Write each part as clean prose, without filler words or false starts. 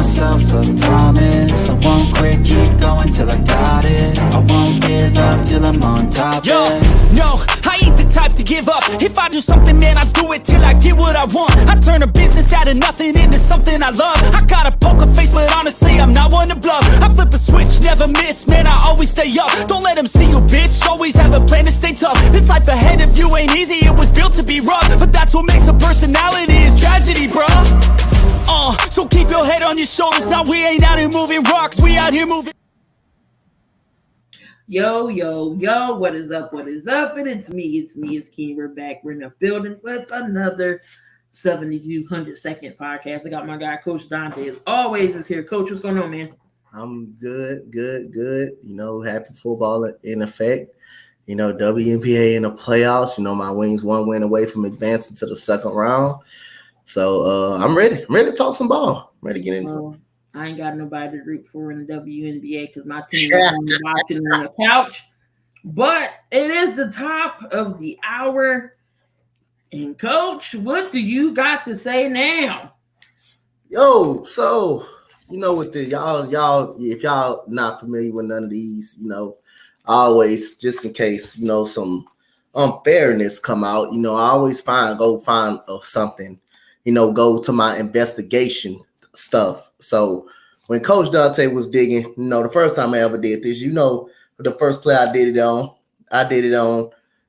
myself a promise. I won't quit, keep going till I got it. I won't give up till I'm on top. Yo, no, I ain't the type to give up. If I do something, man, I do it till I get what I want. I turn a business out of nothing into something I love. I got a poker face, but honestly, I'm not one to bluff. I flip a switch, never miss, man, I always stay up. Don't let them see you, bitch, always have a plan to stay tough. This life ahead of you ain't easy, it was built to be rough. But that's what makes a personality, is tragedy, bruh. So keep your head on your shoulders. Now we ain't out here moving rocks, we out here moving. Yo, what is up? And it's King. We're back. We're in the building with another 7,200 second podcast. I got my guy, Coach Dante, as always, is here. Coach, what's going on, man? I'm good. You know, happy football in effect. You know, WNBA in the playoffs. You know, my Wings one win away from advancing to the second round. So I'm ready. I'm ready to talk some ball. I'm ready to get into it. I ain't got nobody to root for in the WNBA because my team is only watching on the couch. But it is the top of the hour. And Coach, what do you got to say now? Yo, so you know, with the y'all, if y'all not familiar with none of these, you know, always, just in case, you know, some unfairness come out, you know, I always go find something, you know, go to my investigation stuff. So when Coach Dante was digging, you know, the first time I ever did this, you know, the first play I did it on,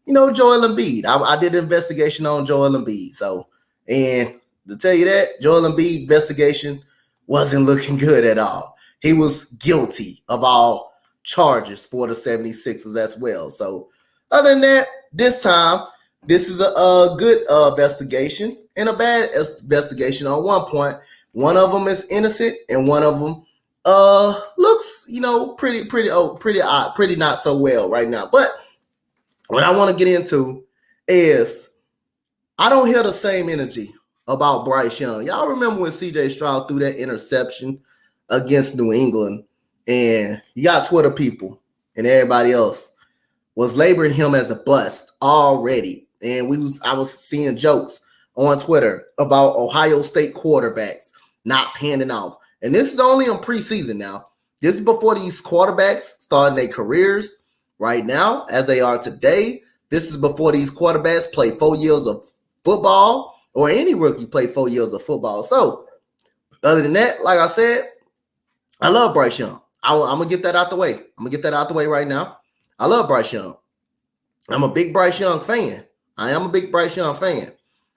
you know, Joel Embiid. I did an investigation on Joel Embiid. So, and to tell you that, Joel Embiid investigation wasn't looking good at all. He was guilty of all charges for the 76ers as well. So other than that, this time, this is a good investigation and a bad investigation on one point. One of them is innocent, and one of them looks, you know, pretty odd, pretty not so well right now. But what I want to get into is I don't hear the same energy about Bryce Young. Y'all remember when C.J. Stroud threw that interception against New England, and you got Twitter people and everybody else was labeling him as a bust already, and I was seeing jokes on Twitter about Ohio State quarterbacks not panning off. And this is only on preseason now. This is before these quarterbacks starting their careers right now, as they are today. This is before these quarterbacks play 4 years of football, or any rookie play 4 years of football. So other than that, like I said, I love Bryce Young. I'm going to get that out the way. I'm going to get that out the way right now. I love Bryce Young. I'm a big Bryce Young fan. I am a big Bryce Young fan.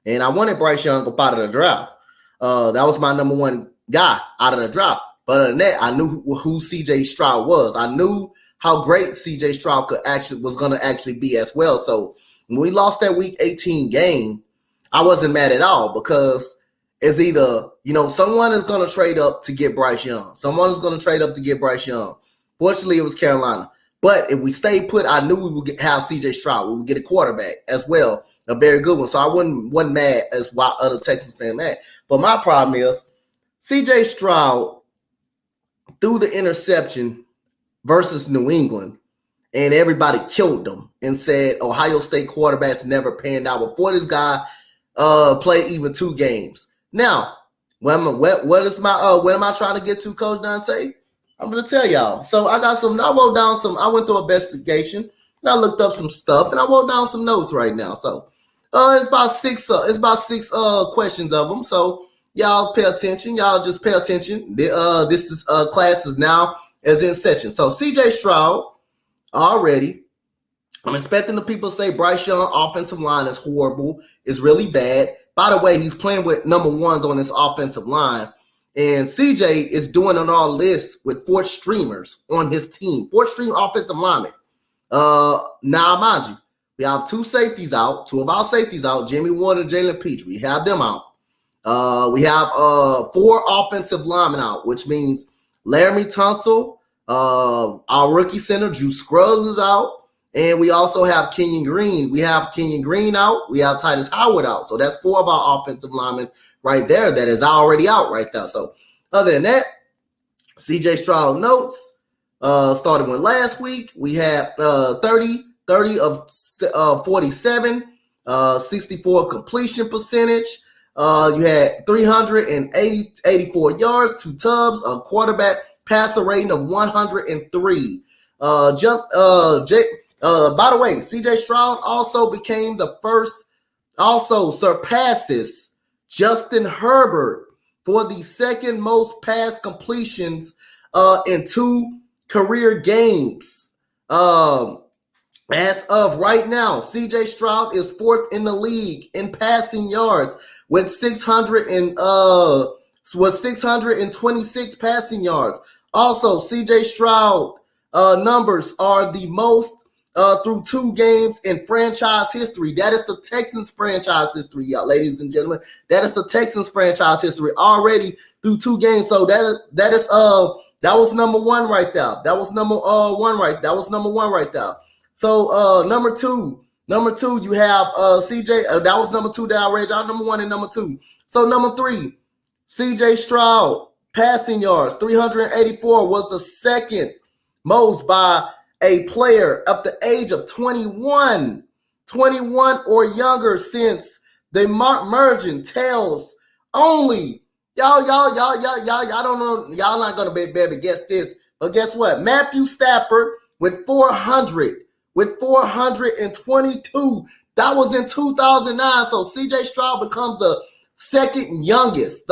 And I wanted Bryce Young up out of the draft. That was my number one guy out of the draft. But other than that, I knew who C.J. Stroud was. I knew how great C.J. Stroud was going to actually be as well. So when we lost that Week 18 game, I wasn't mad at all, because it's either, you know, someone is going to trade up to get Bryce Young. Someone is going to trade up to get Bryce Young. Fortunately, it was Carolina. But if we stayed put, I knew we would have C.J. Stroud. We would get a quarterback as well, a very good one. So I wasn't mad as why other Texans fans mad. But my problem is C.J. Stroud threw the interception versus New England, and everybody killed them and said Ohio State quarterbacks never panned out before this guy played even 2 games. Now, what am I trying to get to, Coach Dante? I'm going to tell y'all. So I went through an investigation, and I looked up some stuff, and I wrote down some notes right now. So it's about six questions of them. So y'all pay attention. Y'all just pay attention. This class is now as in session. So C.J. Stroud already, I'm expecting the people to say Bryce Young offensive line is horrible, is really bad. By the way, he's playing with number ones on his offensive line. And CJ is doing on all this with 4 streamers on his team, 4th-string offensive linemen. Now, mind you, we have 2 safeties out, 2 of our safeties out, Jimmy Ward and Jalen Peach. We have them out. We have 4 offensive linemen out, which means Laramie Tunsil, our rookie center, Drew Scruggs, is out. And we also have Kenyon Green. We have Kenyon Green out. We have Titus Howard out. So that's 4 of our offensive linemen right there that is already out right there. So other than that, C.J. Stroud notes started with last week. We had 30 of 47, 64 completion percentage, You had 384 yards, 2 tubs, a quarterback passer rating of 103. By the way, CJ Stroud also became the first, also surpasses Justin Herbert for the second most pass completions in 2 career games. As of right now, CJ Stroud is 4th in the league in passing yards with 626 passing yards. Also, CJ Stroud numbers are the most through 2 games in franchise history. That is the Texans franchise history, y'all, ladies and gentlemen. That is the Texans franchise history already through 2 games. So that was number 1 right there. That was number 1 right. That was number 1 right there. So number two, you have CJ. That was number 2 that I read y'all. Number 1 and number 2. So number 3, CJ Stroud passing yards 384 was the second most by a player up the age of 21 or younger since the merging tells only. Y'all don't know. Y'all not gonna be able to guess this, but guess what? Matthew Stafford with 422. That was in 2009. So CJ Stroud becomes the second youngest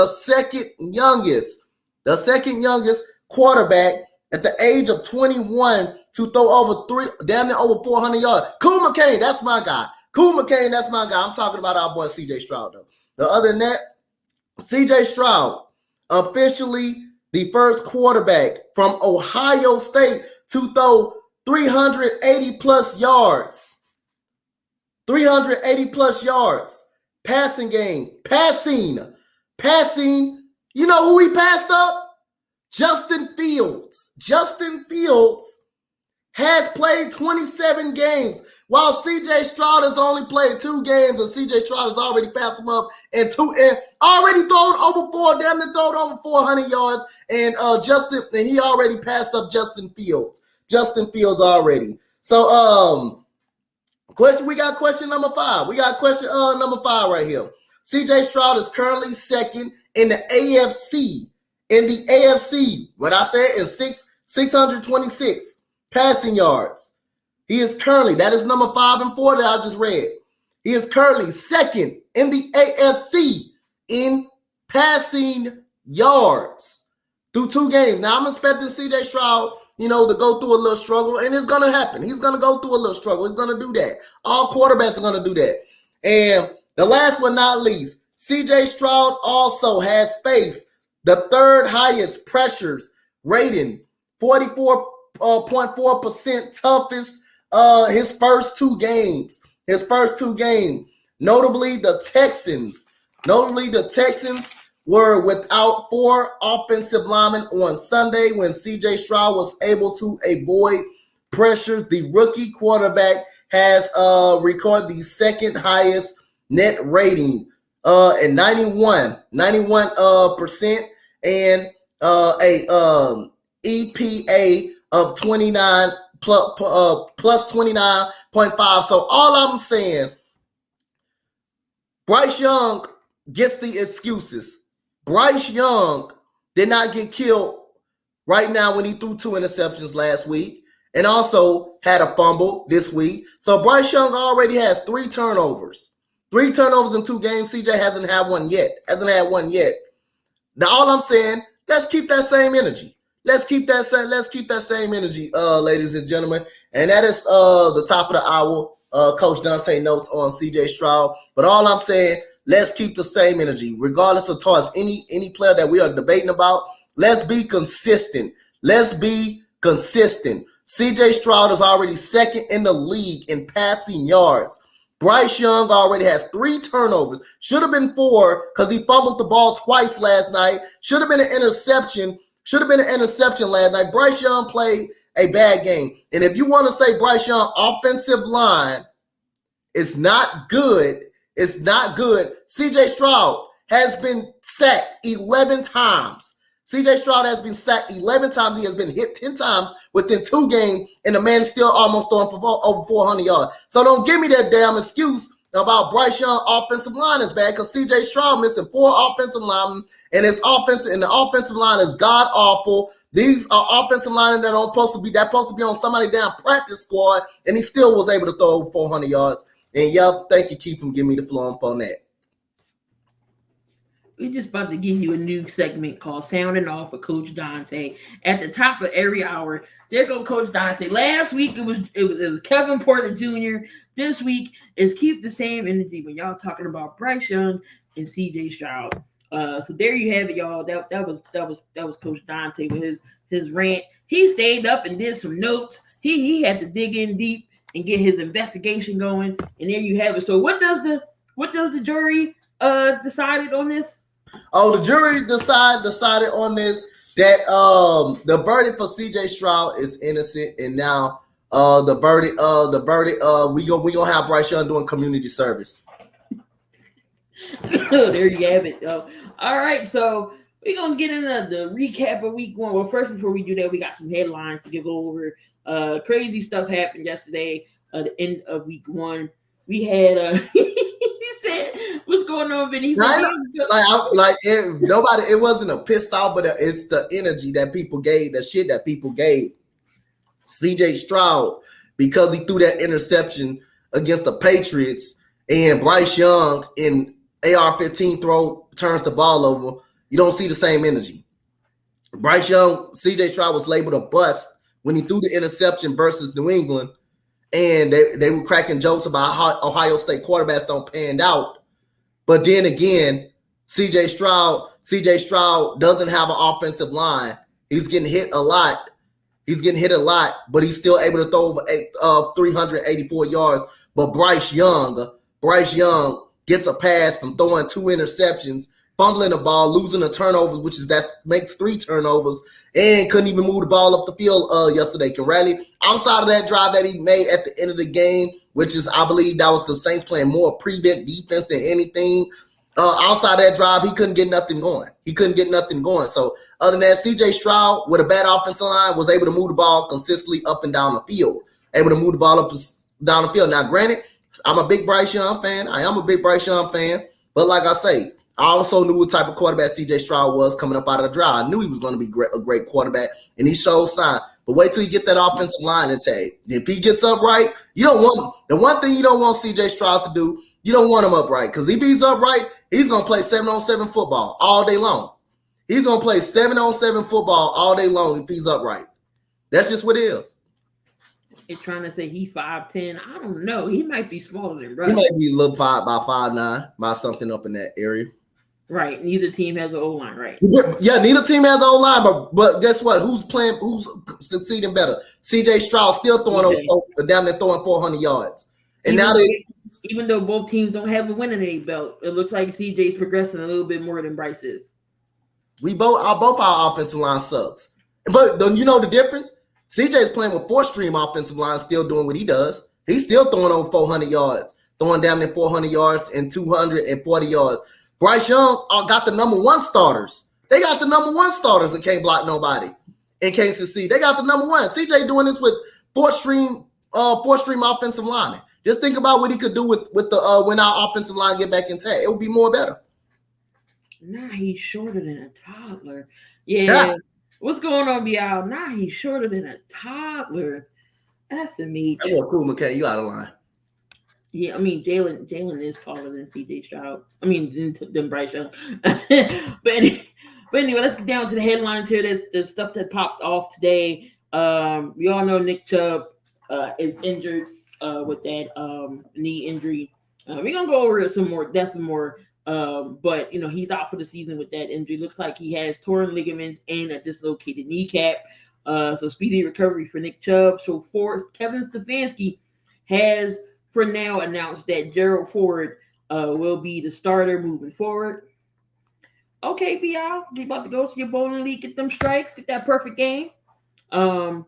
quarterback at the age of 21 to throw damn near over 400 yards. Cool McCain, that's my guy. I'm talking about our boy CJ Stroud though. The other than that, CJ Stroud officially the first quarterback from Ohio State to throw 380 plus yards. 380 plus yards. Passing. You know who he passed up? Justin Fields. Justin Fields has played 27 games, while CJ Stroud has only played 2 games, and CJ Stroud has already passed him up and already thrown over 400 yards, and he already passed up Justin Fields. Already. So we got question number 5. We got question number 5 right here. CJ Stroud is currently second in the AFC. What I said is 626 passing yards. He is currently, that is number 5 and 4 that I just read. He is currently second in the AFC in passing yards through 2 games. Now I'm expecting CJ Stroud, to go through a little struggle, and it's going to happen. He's going to go through a little struggle. He's going to do that. All quarterbacks are going to do that. And the last but not least, CJ Stroud also has faced the 3rd highest pressures rating, 44.4% toughest his first 2 games. Notably, the Texans were without 4 offensive linemen on Sunday when CJ Stroud was able to avoid pressures. The rookie quarterback has recorded the 2nd highest net rating at 91% and a EPA of 29 plus 29.5. So all I'm saying, Bryce Young gets the excuses. Bryce Young did not get killed right now when he threw 2 interceptions last week and also had a fumble this week. So Bryce Young already has 3 turnovers. 3 turnovers in 2 games. CJ hasn't had one yet. Now all I'm saying, let's keep that same energy. Ladies and gentlemen. And that is the top of the hour. Coach Dante notes on CJ Stroud. But all I'm saying, let's keep the same energy, regardless of towards any player that we are debating about. Let's be consistent. CJ Stroud is already second in the league in passing yards. Bryce Young already has 3 turnovers. Should have been 4 because he fumbled the ball twice last night. Should have been an interception last night. Bryce Young played a bad game. And if you want to say Bryce Young offensive line is not good, CJ Stroud has been sacked 11 times. CJ Stroud has been sacked 11 times. He has been hit 10 times within 2 games, and the man is still almost throwing for over 400 yards. So don't give me that damn excuse about Bryce Young offensive line is bad because CJ Stroud missing 4 offensive linemen, and the offensive line is god awful. These are offensive linemen that are supposed to be on somebody down practice squad, and he still was able to throw over 400 yards. And thank you, Keith, for giving me the floor on that. We're just about to give you a new segment called Sounding Off with Coach Dante. At the top of every hour, there go Coach Dante. Last week it was Kevin Porter Jr. This week is keep the same energy when y'all talking about Bryce Young and CJ Stroud. So there you have it, y'all. That was Coach Dante with his rant. He stayed up and did some notes. He had to dig in deep and get his investigation going. And there you have it. So what does the jury decided on this? Oh, the jury decided on this that the verdict for CJ Stroud is innocent, and now the verdict we gonna have Bryce Young doing community service. There you have it. All right, so we're gonna get into the recap of week 1. Well, first, before we do that, we got some headlines to go over. Crazy stuff happened yesterday at the end of week 1. We had he said, "What's going on, Vinny?" It wasn't a pissed off, but it's the energy that people gave, the shit that people gave CJ Stroud because he threw that interception against the Patriots, and Bryce Young in AR-15 throw turns the ball over. You don't see the same energy. Bryce Young, CJ Stroud was labeled a bust when he threw the interception versus New England. And they were cracking jokes about how Ohio State quarterbacks don't pan out. But then again, CJ Stroud doesn't have an offensive line. He's getting hit a lot, but he's still able to throw over 384 yards. But Bryce Young gets a pass from throwing 2 interceptions, fumbling the ball, losing a turnover, makes 3 turnovers, and couldn't even move the ball up the field yesterday. Can rally outside of that drive that he made at the end of the game, which is, I believe, that was the Saints playing more prevent defense than anything. Outside that drive, he couldn't get nothing going. So other than that, CJ Stroud, with a bad offensive line, was able to move the ball consistently up and down the field. Down the field. Now, granted, I'm a big Bryce Young fan. But like I say, I also knew what type of quarterback CJ Stroud was coming up out of the drive. I knew he was going to be a great quarterback, and he showed signs. But wait till you get that offensive line intact. If he gets upright, you don't want him. The one thing you don't want CJ Stroud to do, you don't want him upright, because if he's upright, he's going to play 7-on-7 football all day long. He's going to play 7-on-7 football all day long if he's upright. That's just what it is. They're trying to say he 5'10". I don't know. He might be smaller than Russ. He might be a little 5'9", by something up in that area. Right. Neither team has an O-line, right? Yeah, neither team has an O-line, but guess what? Who's succeeding better? CJ Stroud still throwing down there throwing 400 yards. And even though both teams don't have a winning belt, it looks like CJ's progressing a little bit more than Bryce is. Both our offensive line sucks. But you know the difference? CJ's playing with 4-stream offensive line, still doing what he does. He's still throwing over 400 yards, throwing down there 400 yards and 240 yards. Bryce Young got the number 1 starters. They got the number 1 starters and can't block nobody and can't succeed. They got the number 1. CJ doing this with 4-stream offensive linemen. Just think about what he could do with the when our offensive line get back intact. It would be more better. Nah, he's shorter than a toddler. Yeah. What's going on, Bial? Nah, he's shorter than a toddler. That's a meat. That's what cool, McKay. You out of line. Yeah, I mean, Jalen is taller than CJ Stroud. I mean, than Bryce Young. but anyway, let's get down to the headlines here. There's the stuff that popped off today. We all know Nick Chubb is injured with that knee injury. We're gonna go over some more, definitely more. But he's out for the season with that injury. Looks like he has torn ligaments and a dislocated kneecap. So speedy recovery for Nick Chubb. So Kevin Stefanski has for now announced that Gerald Ford will be the starter moving forward. Okay, BR, we about to go to your bowling league, get them strikes, get that perfect game. Kareem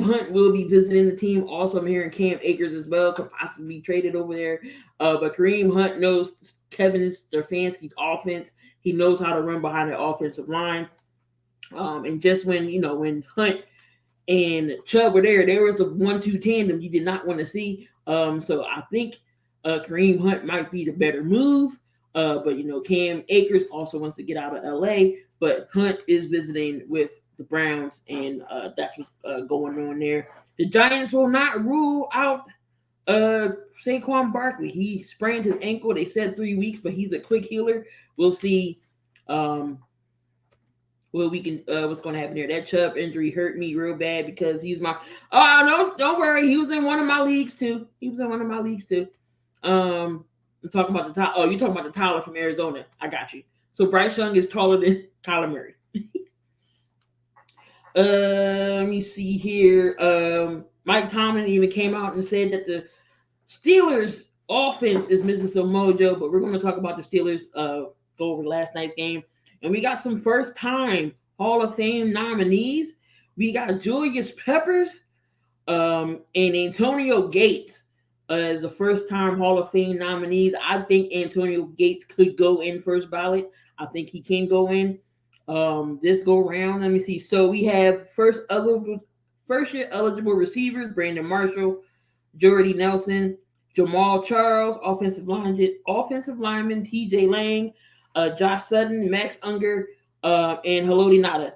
Hunt will be visiting the team. Also, I'm hearing Cam Akers as well could possibly be traded over there. But Kareem Hunt knows Kevin Stefanski's offense. He knows how to run behind the offensive line. And just when Hunt and Chubb were there was a 1-2 tandem you did not want to see. So I think Kareem Hunt might be the better move. But Cam Akers also wants to get out of LA, but Hunt is visiting with the Browns, and that's what's going on there. The Giants will not rule out Saquon Barkley. He sprained his ankle. They said 3 weeks, but he's a quick healer. We'll see what's going to happen there. That Chubb injury hurt me real bad because he's my don't worry, he was in one of my leagues too. I'm talking about you're talking about the Tyler from Arizona. I got you. So Bryce Young is taller than Kyler Murray. Let me see here. Mike Tomlin even came out and said that the Steelers offense is missing some mojo, but we're going to talk about the Steelers go over last night's game. And we got some first time Hall of Fame nominees. We got Julius Peppers and Antonio Gates as the first time Hall of Fame nominees. I think Antonio Gates could go in first ballot. I think he can go in this go round. Let me see. So we have first year eligible receivers: Brandon Marshall, Jordy Nelson, Jamal Charles, offensive lineman T.J. Lang, Josh Sutton, Max Unger, and Haloti Ngata,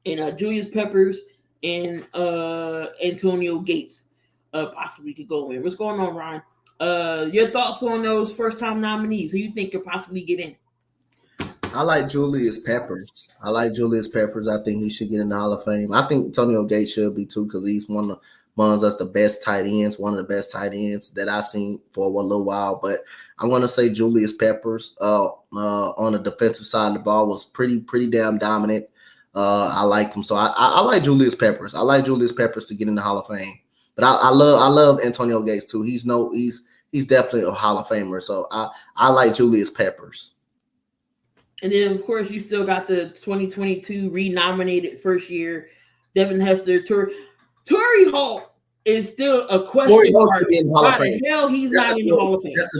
and Julius Peppers and Antonio Gates possibly could go in. What's going on, Ryan? Your thoughts on those first-time nominees? Who you think could possibly get in? I like Julius Peppers. I think he should get in the Hall of Fame. I think Antonio Gates should be too, because he's one of the ones that's the best tight ends, one of the best tight ends that I've seen for a little while. But I'm going to say Julius Peppers on the defensive side of the ball was pretty damn dominant. I like him. So I like Julius Peppers. I like Julius Peppers to get in the Hall of Fame. But I love Antonio Gates too. He's definitely a Hall of Famer. So I like Julius Peppers. And then, of course, you still got the 2022 renominated first year Devin Hester. Torrey Holt is still a question Torrey Holt should be in the Hall of Fame. Hell, he's not in the Hall of Fame. That's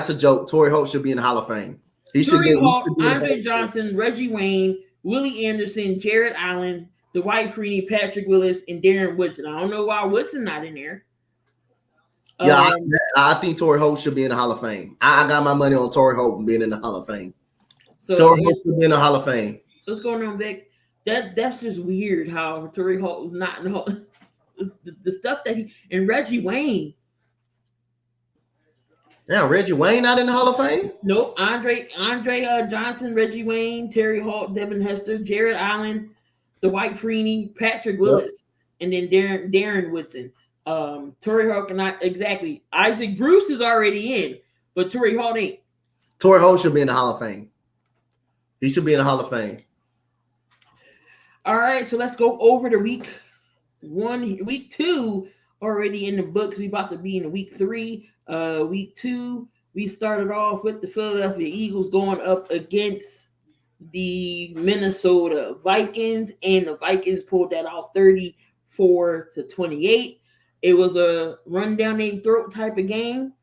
a joke. Torrey Holt should be in the Hall of Fame. Torrey Holt, Andre Johnson, Reggie Wayne, Willie Anderson, Jared Allen, Dwight Freeney, Patrick Willis, and Darren Woodson. I don't know why Woodson not in there. Yeah, I think Torrey Holt should be in the Hall of Fame. I got my money on Torrey Holt being in the Hall of Fame. So Torrey Holt should be in the Hall of Fame. What's going on, Vic? That's just weird how Torrey Holt was not in the Hall. The stuff that and Reggie Wayne. Yeah, Reggie Wayne not in the Hall of Fame? Nope. Andre Johnson, Reggie Wayne, Terry Holt, Devin Hester, Jared Allen, Dwight Freeney, Patrick Willis, and then Darren Woodson. Torrey Holt not exactly. Isaac Bruce is already in, but Torrey Holt ain't. Torrey Holt should be in the Hall of Fame. He should be in the Hall of Fame. All right, so let's go over to week 2 already in the books. We about to be in week 3. Week 2, we started off with the Philadelphia Eagles going up against the Minnesota Vikings, and the Vikings pulled that off 34-28. It was a run down their throat type of game.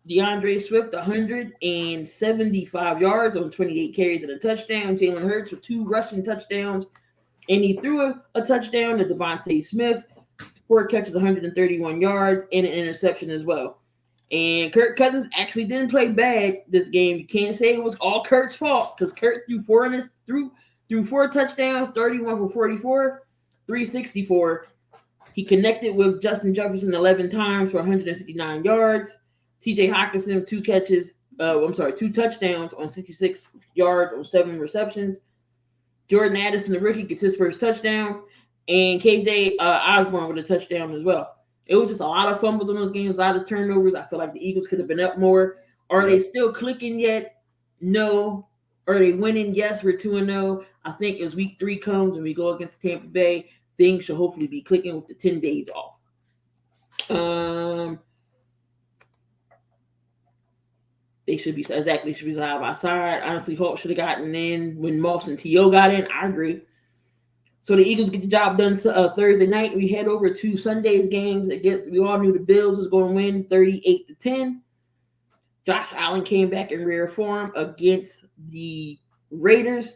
DeAndre Swift, 175 yards on 28 carries and a touchdown. Jalen Hurts with 2 rushing touchdowns. And he threw a touchdown to Devontae Smith, 4 catches, 131 yards, and an interception as well. And Kirk Cousins actually didn't play bad this game. You can't say it was all Kirk's fault, because Kirk threw 4 touchdowns, 31 for 44, 364. He connected with Justin Jefferson 11 times for 159 yards. TJ Hockenson, 2 touchdowns on 66 yards on 7 receptions. Jordan Addison, the rookie, gets his first touchdown. And KJ Osborne with a touchdown as well. It was just a lot of fumbles in those games, a lot of turnovers. I feel like the Eagles could have been up more. Are they still clicking yet? No. Are they winning? Yes, we're 2-0. I think as week 3 comes and we go against Tampa Bay, things should hopefully be clicking with the 10 days off. They should be side by side. Honestly, Holt should have gotten in when Moss and T.O. got in. I agree. So the Eagles get the job done Thursday night. We head over to Sunday's games. We all knew the Bills was going to win 38-10. Josh Allen came back in rare form against the Raiders.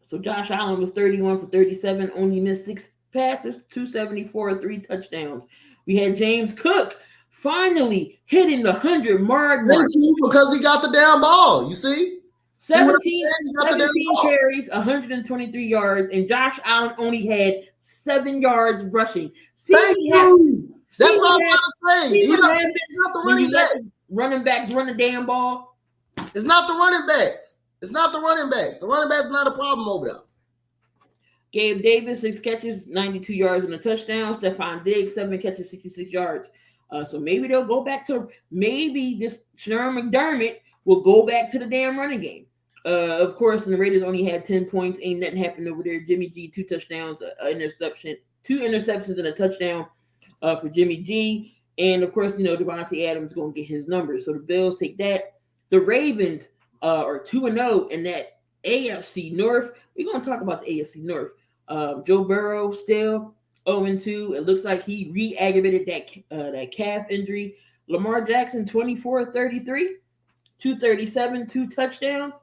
So Josh Allen was 31 for 37, only missed 6 passes, 274, 3 touchdowns. We had James Cook finally hitting the 100-yard mark. Thank you, because he got the damn ball. You see? 17 got the damn ball. carries, 123 yards, and Josh Allen only had 7 yards rushing. Thank you. That's what I'm trying to say. He's not the running back. Running backs run the damn ball. It's not the running backs. It's not the running backs. The running back's not a problem over there. Gabe Davis, 6 catches, 92 yards and a touchdown. Stephon Diggs, 7 catches, 66 yards. So maybe they'll go back to this Sherman McDermott will go back to the damn running game. Of course, and the Raiders only had 10 points. Ain't nothing happened over there. Jimmy G, 2 touchdowns, interception, 2 interceptions and a touchdown for Jimmy G. And of course, Devontae Adams going to get his numbers. So the Bills take that. The Ravens are 2-0 in that AFC North. We're going to talk about the AFC North. Joe Burrow still 0-2. It looks like he re-aggravated that calf injury. Lamar Jackson, 24-33, 237, 2 touchdowns.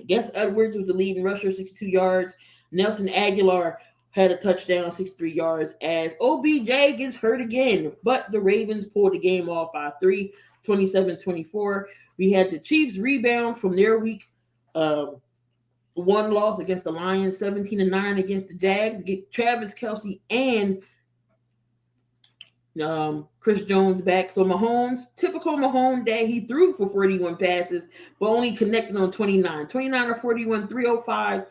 Gus Edwards was the leading rusher, 62 yards. Nelson Aguilar had a touchdown, 63 yards, as OBJ gets hurt again. But the Ravens pulled the game off by 3, 27-24. We had the Chiefs rebound from their week 1 loss against the Lions, 17-9 against the Jags. Get Travis Kelce and Chris Jones back. So Mahomes, typical Mahomes day, he threw for 41 passes, but only connected on 29. 29 or 41, 305,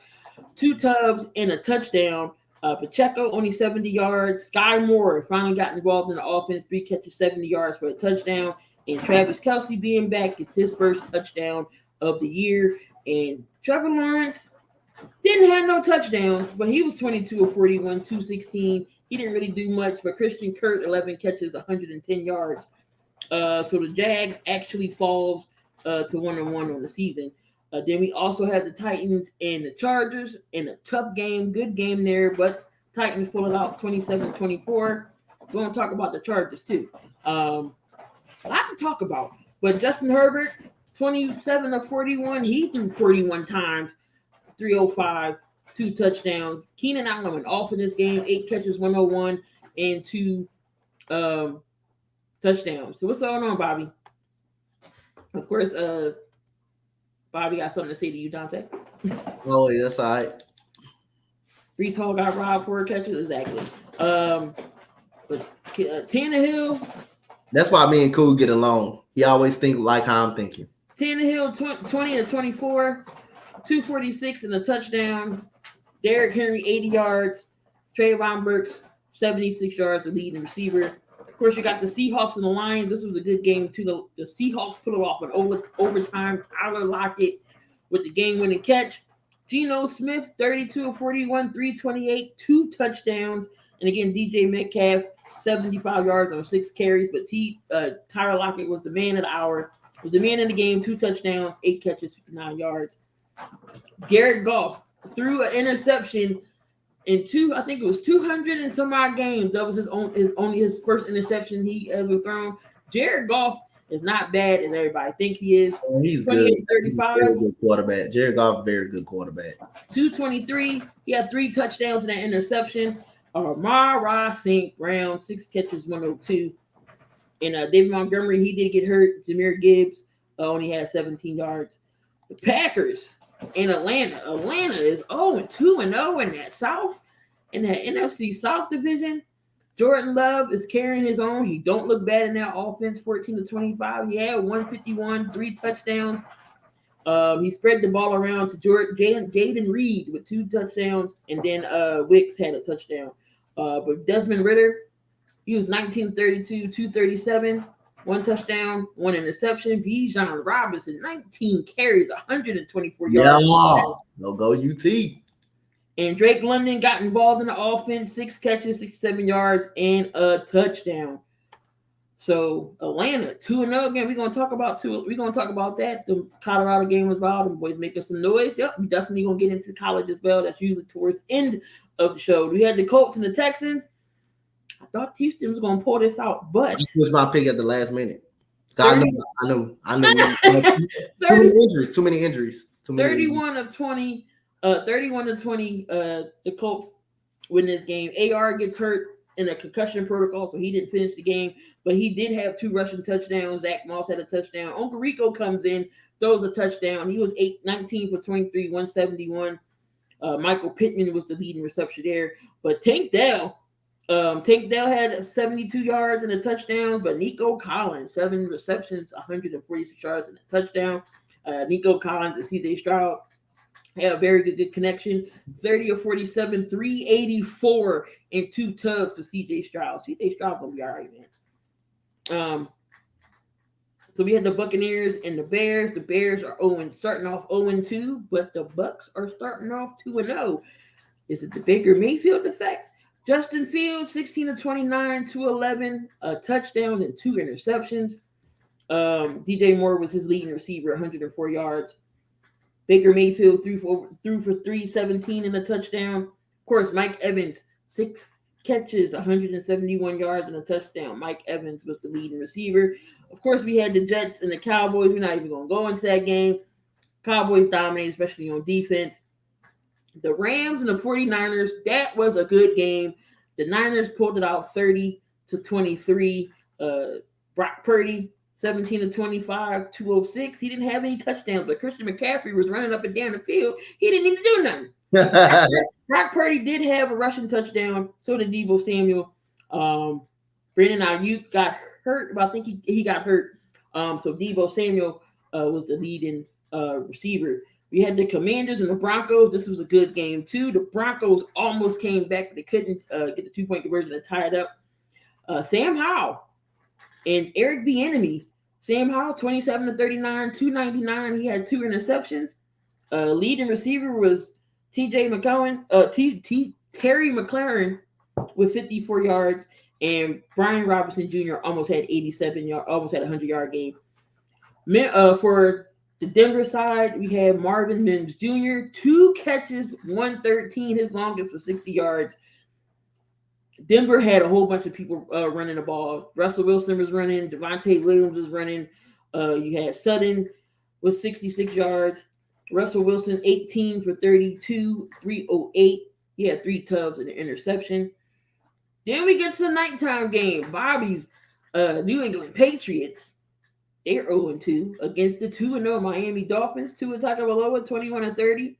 2 tubs, and a touchdown. Pacheco only 70 yards. Sky Moore finally got involved in the offense, 3 catches, 70 yards for a touchdown. And Travis Kelce being back gets his first touchdown of the year. And Trevor Lawrence didn't have no touchdowns, but he was 22 of 41, 216. He didn't really do much, but Christian Kirk, 11 catches, 110 yards. So the Jags actually falls to 1-1 on the season. Then we also have the Titans and the Chargers in a tough game, good game there, but Titans pull it out 27-24. We're going to talk about the Chargers too. A lot to talk about, but Justin Herbert, 27 of 41, he threw 41 times, 305, 2 touchdowns. Keenan Allen went off in this game, 8 catches, 101, and 2 touchdowns. So what's going on, Bobby? Of course, Bobby got something to say to you, Dante. Oh, yeah, that's all right. Breece Hall got robbed 4 catches, exactly. But Tannehill. That's why me and Cool get along. He always think like how I'm thinking. Tannehill, 20-24, 246 and a touchdown. Derrick Henry, 80 yards. Trayvon Burks, 76 yards, the leading receiver. Of course, you got the Seahawks and the Lions. This was a good game, too. The Seahawks put it off in overtime. Tyler Lockett with the game-winning catch. Geno Smith, 32 of 41, 328, 2 touchdowns. And again, DJ Metcalf, 75 yards on 6 carries. But Tyler Lockett was the man of the hour. Was the man in the game, 2 touchdowns, 8 catches, 59 yards. Garrett Goff threw an interception in 200 and some odd games. That was only his first interception he ever thrown. Jared Goff is not bad as everybody think he is. He's good. 35. Very good quarterback. Jared Goff, very good quarterback. 223. He had 3 touchdowns in that interception. Amon-Ra St. Brown, 6 catches, 102. And David Montgomery, he did get hurt. Jahmyr Gibbs only had 17 yards. The Packers in Atlanta. Atlanta is 0-2-0 in that South, in that NFC South division. Jordan Love is carrying his own. He don't look bad in that offense, 14-25. He had 151, 3 touchdowns. He spread the ball around to Jaden Reed with 2 touchdowns, and then Wicks had a touchdown. But Desmond Ridder, he was 19-32, 237, 1 touchdown, 1 interception. Bijan Robinson, 19 carries, 124 yards. Yeah, no go UT. And Drake London got involved in the offense, 6 catches, 67 yards, and a touchdown. So Atlanta 2-0 again. We're gonna talk about that. The Colorado game was wild. The boys making some noise. Yep, we definitely gonna get into college as well. That's usually towards the end of the show. We had the Colts and the Texans. I thought Houston was gonna pull this out, but this was my pick at the last minute. I knew. Too many injuries. 31 of 20. The Colts win this game. AR gets hurt. in a concussion protocol, so he didn't finish the game. But he did have 2 rushing touchdowns. Zach Moss had a touchdown. Uncle Rico comes in, throws a touchdown. He was 19 for 23, 171. Michael Pittman was the leading reception there. But Tank Dell had 72 yards and a touchdown. But Nico Collins, 7 receptions, 146 yards and a touchdown. Nico Collins and C.J. Stroud had a very good connection. 30 of 47, 384, and 2 tugs for C.J. Stroud. C.J. Stroud gonna be all right, man. So we had the Buccaneers and the Bears. The Bears are starting off 0-2, but the Bucs are starting off 2-0. Is it the Baker Mayfield effect? Justin Fields, 16 of 29, 211, a touchdown and 2 interceptions. DJ Moore was his leading receiver, 104 yards. Baker Mayfield threw for 317 and a touchdown. Of course, Mike Evans, 6 catches, 171 yards and a touchdown. Mike Evans was the leading receiver. Of course, we had the Jets and the Cowboys. We're not even going to go into that game. Cowboys dominated, especially on defense. The Rams and the 49ers, that was a good game. The Niners pulled it out 30-23. Brock Purdy, 17 of 25, 206. He didn't have any touchdowns, but Christian McCaffrey was running up and down the field. He didn't need to do nothing. Brock Purdy did have a rushing touchdown. So did Deebo Samuel. Brandon Ayuk got hurt, but I think he got hurt. So Deebo Samuel was the leading receiver. We had the Commanders and the Broncos. This was a good game, too. The Broncos almost came back, but they couldn't get the 2-point conversion to tie it up. Sam Howell and Eric Bieniemy. Sam Howell, 27 of 39, 299. He had 2 interceptions. Leading receiver was Terry McLaurin with 54 yards, and Brian Robinson Jr. almost had 87 yards, almost had a 100-yard game. For the Denver side, we had Marvin Mims Jr., 2 catches, 113, his longest for 60 yards. Denver had a whole bunch of people running the ball. Russell Wilson was running. Devontae Williams was running. You had Sutton with 66 yards. Russell Wilson, 18 for 32, 308. He had 3 tubs and an interception. Then we get to the nighttime game. Bobby's New England Patriots. They're 0-2 against the 2-0 Miami Dolphins. Tua Tagovailoa, 21 of 30,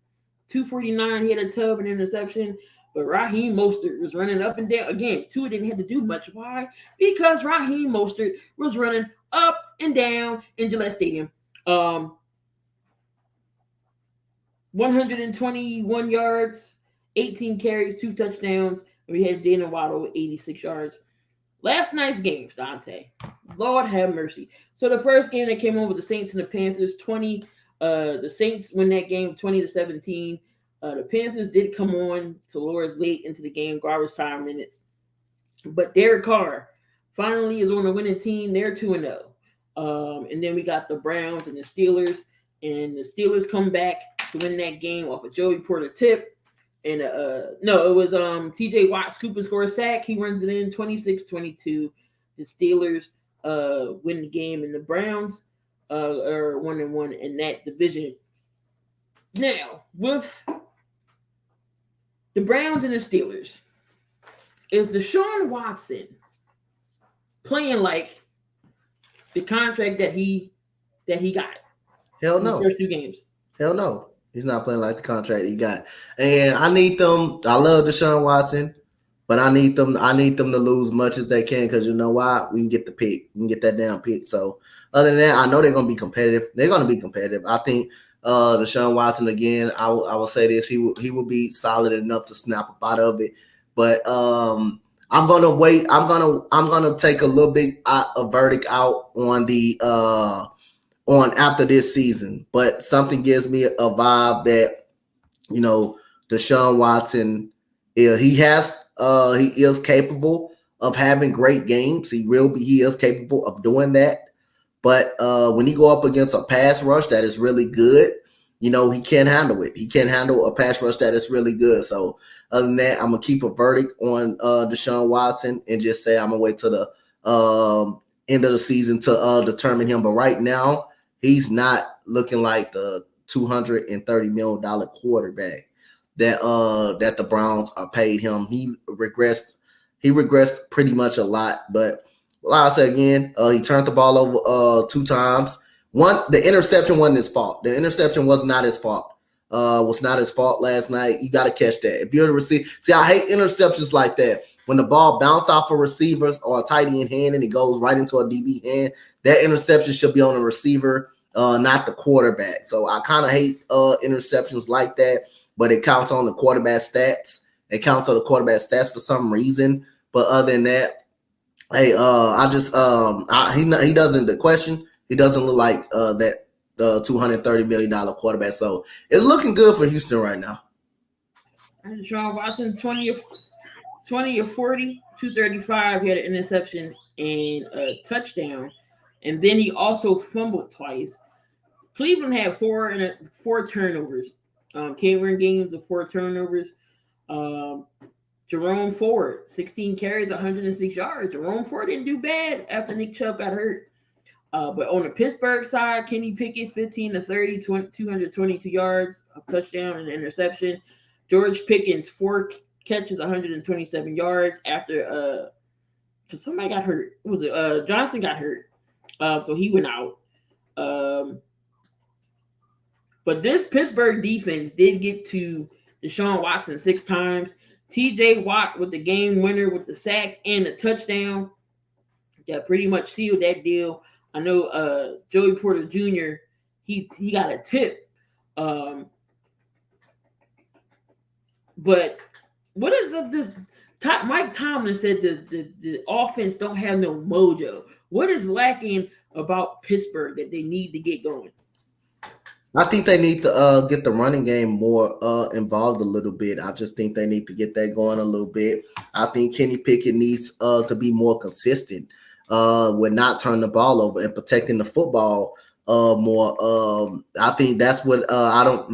249. He had a tub and interception. But Raheem Mostert was running up and down. Again, Tua didn't have to do much. Why? Because Raheem Mostert was running up and down in Gillette Stadium. 121 yards, 18 carries, 2 touchdowns. And we had Jalen Waddle with 86 yards. Last night's games, Dante. Lord have mercy. So the first game that came on with the Saints and the Panthers, the Saints win that game 20-17. The Panthers did come on to Lord late into the game, garbage time minutes. But Derek Carr finally is on the winning team. They're 2-0. And then we got the Browns and the Steelers. And the Steelers come back to win that game off a Joey Porter tip. And it was TJ Watt scoop and score a sack. He runs it in 26-22. The Steelers win the game, and the Browns are 1-1 in that division. Now, with the Browns and the Steelers, is Deshaun Watson playing like the contract that he got? Hell no. In the first 2 games. Hell no. He's not playing like the contract he got. And I need them. I love Deshaun Watson, but I need them to lose much as they can, because you know why? We can get the pick. We can get that damn pick. So other than that, I know they're gonna be competitive. They're gonna be competitive. I think Deshaun Watson, again, I will say this, he will be solid enough to snap up out of it. But I'm gonna wait. I'm gonna take a little bit a verdict out on the on after this season, but something gives me a vibe that, you know, Deshaun Watson, he is capable of having great games. He is capable of doing that. But when he go up against a pass rush that is really good, you know, he can't handle it. He can't handle a pass rush that is really good. So other than that, I'm gonna keep a verdict on Deshaun Watson and just say I'm gonna wait till the end of the season to determine him. But right now, he's not looking like the $230 million quarterback that the Browns are paid him. He regressed He regressed pretty much a lot. But like I said again, he turned the ball over 2 times. The interception wasn't his fault. The interception was not his fault. Was not his fault last night. You got to catch that. If you're the receiver, see, I hate interceptions like that. When the ball bounces off of receivers or a tight end hand and it goes right into a DB hand, that interception should be on the receiver, not the quarterback. So I kind of hate interceptions like that, but it counts on the quarterback stats. It counts on the quarterback stats for some reason. But other than that, hey, he doesn't. The question, he doesn't look like that $230 million quarterback. So it's looking good for Houston right now. And Deshaun Watson, 20 of 40, 235. He had an interception and a touchdown. And then he also fumbled twice. Cleveland had four turnovers. Cameron Gaines of 4 turnovers. Jerome Ford, 16 carries, 106 yards. Jerome Ford didn't do bad after Nick Chubb got hurt. But on the Pittsburgh side, Kenny Pickett, 15 to 30, 222 yards, a touchdown and an interception. George Pickens, 4 catches, 127 yards after because somebody got hurt. It was Johnson got hurt. So he went out. But this Pittsburgh defense did get to Deshaun Watson 6 times. TJ Watt with the game winner with the sack and the touchdown. That pretty much sealed that deal. I know Joey Porter Jr., he got a tip. But what is this? Mike Tomlin said the offense don't have no mojo. What is lacking about Pittsburgh that they need to get going? I think they need to get the running game more involved a little bit. I just think they need to get that going a little bit. I think Kenny Pickett needs to be more consistent with not turning the ball over and protecting the football more. I think that's what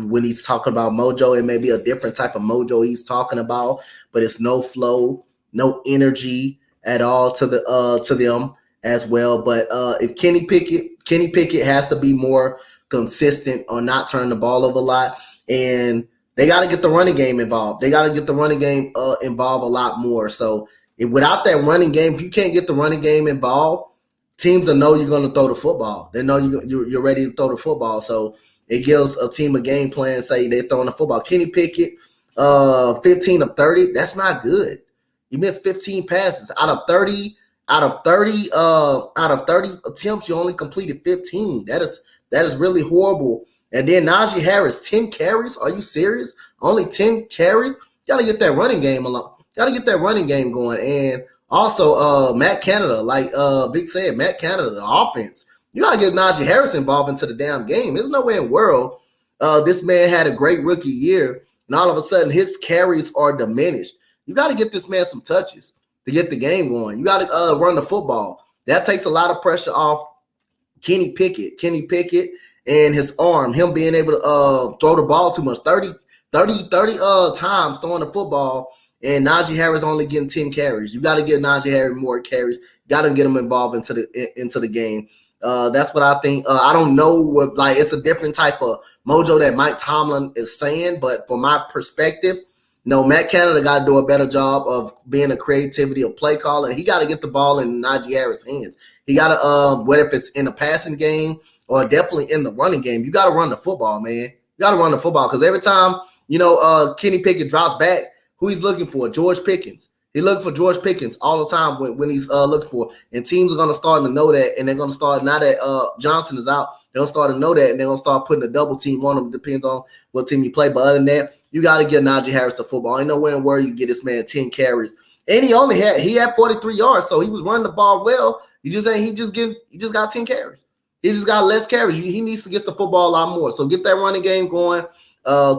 when he's talking about mojo, it may be a different type of mojo he's talking about, but it's no flow, no energy at all to them as well. But if Kenny Pickett has to be more consistent on not turning the ball over a lot, and they got to get the running game involved. They got to get the running game involved a lot more. So without that running game, if you can't get the running game involved, teams will know you're going to throw the football. They know you're ready to throw the football. So it gives a team a game plan. Say they're throwing the football. Kenny Pickett, 15 of 30. That's not good. You missed 15 passes out of 30 attempts. You only completed 15. That is really horrible. And then Najee Harris, 10 carries. Are you serious? Only 10 carries? You got to get that running game along. Got to get that running game going. And also, Matt Canada, like Vic said, Matt Canada, the offense. You got to get Najee Harris involved into the damn game. There's no way in the world this man had a great rookie year, and all of a sudden his carries are diminished. You got to get this man some touches to get the game going. You got to run the football. That takes a lot of pressure off Kenny Pickett and his arm, him being able to throw the ball too much, 30 times throwing the football, and Najee Harris only getting 10 carries. You got to get Najee Harris more carries. Got to get him involved into the game. That's what I think. I don't know what, like, it's a different type of mojo that Mike Tomlin is saying, but from my perspective, no, Matt Canada got to do a better job of being a creativity of play calling. He got to get the ball in Najee Harris' hands. He got to, whether if it's in a passing game or definitely in the running game, you got to run the football, man. You got to run the football because every time, Kenny Pickett drops back, who he's looking for? George Pickens. He's looking for George Pickens all the time when he's looking for. And teams are going to start to know that, and they're going to start, now that Johnson is out, they'll start to know that, and they're going to start putting a double team on him. Depends on what team you play. But other than that, you got to get Najee Harris the football. Ain't nowhere in where you get this man 10 carries. And he had 43 yards, so he was running the ball well. He just got 10 carries. He just got less carries. He needs to get the football a lot more. So get that running game going.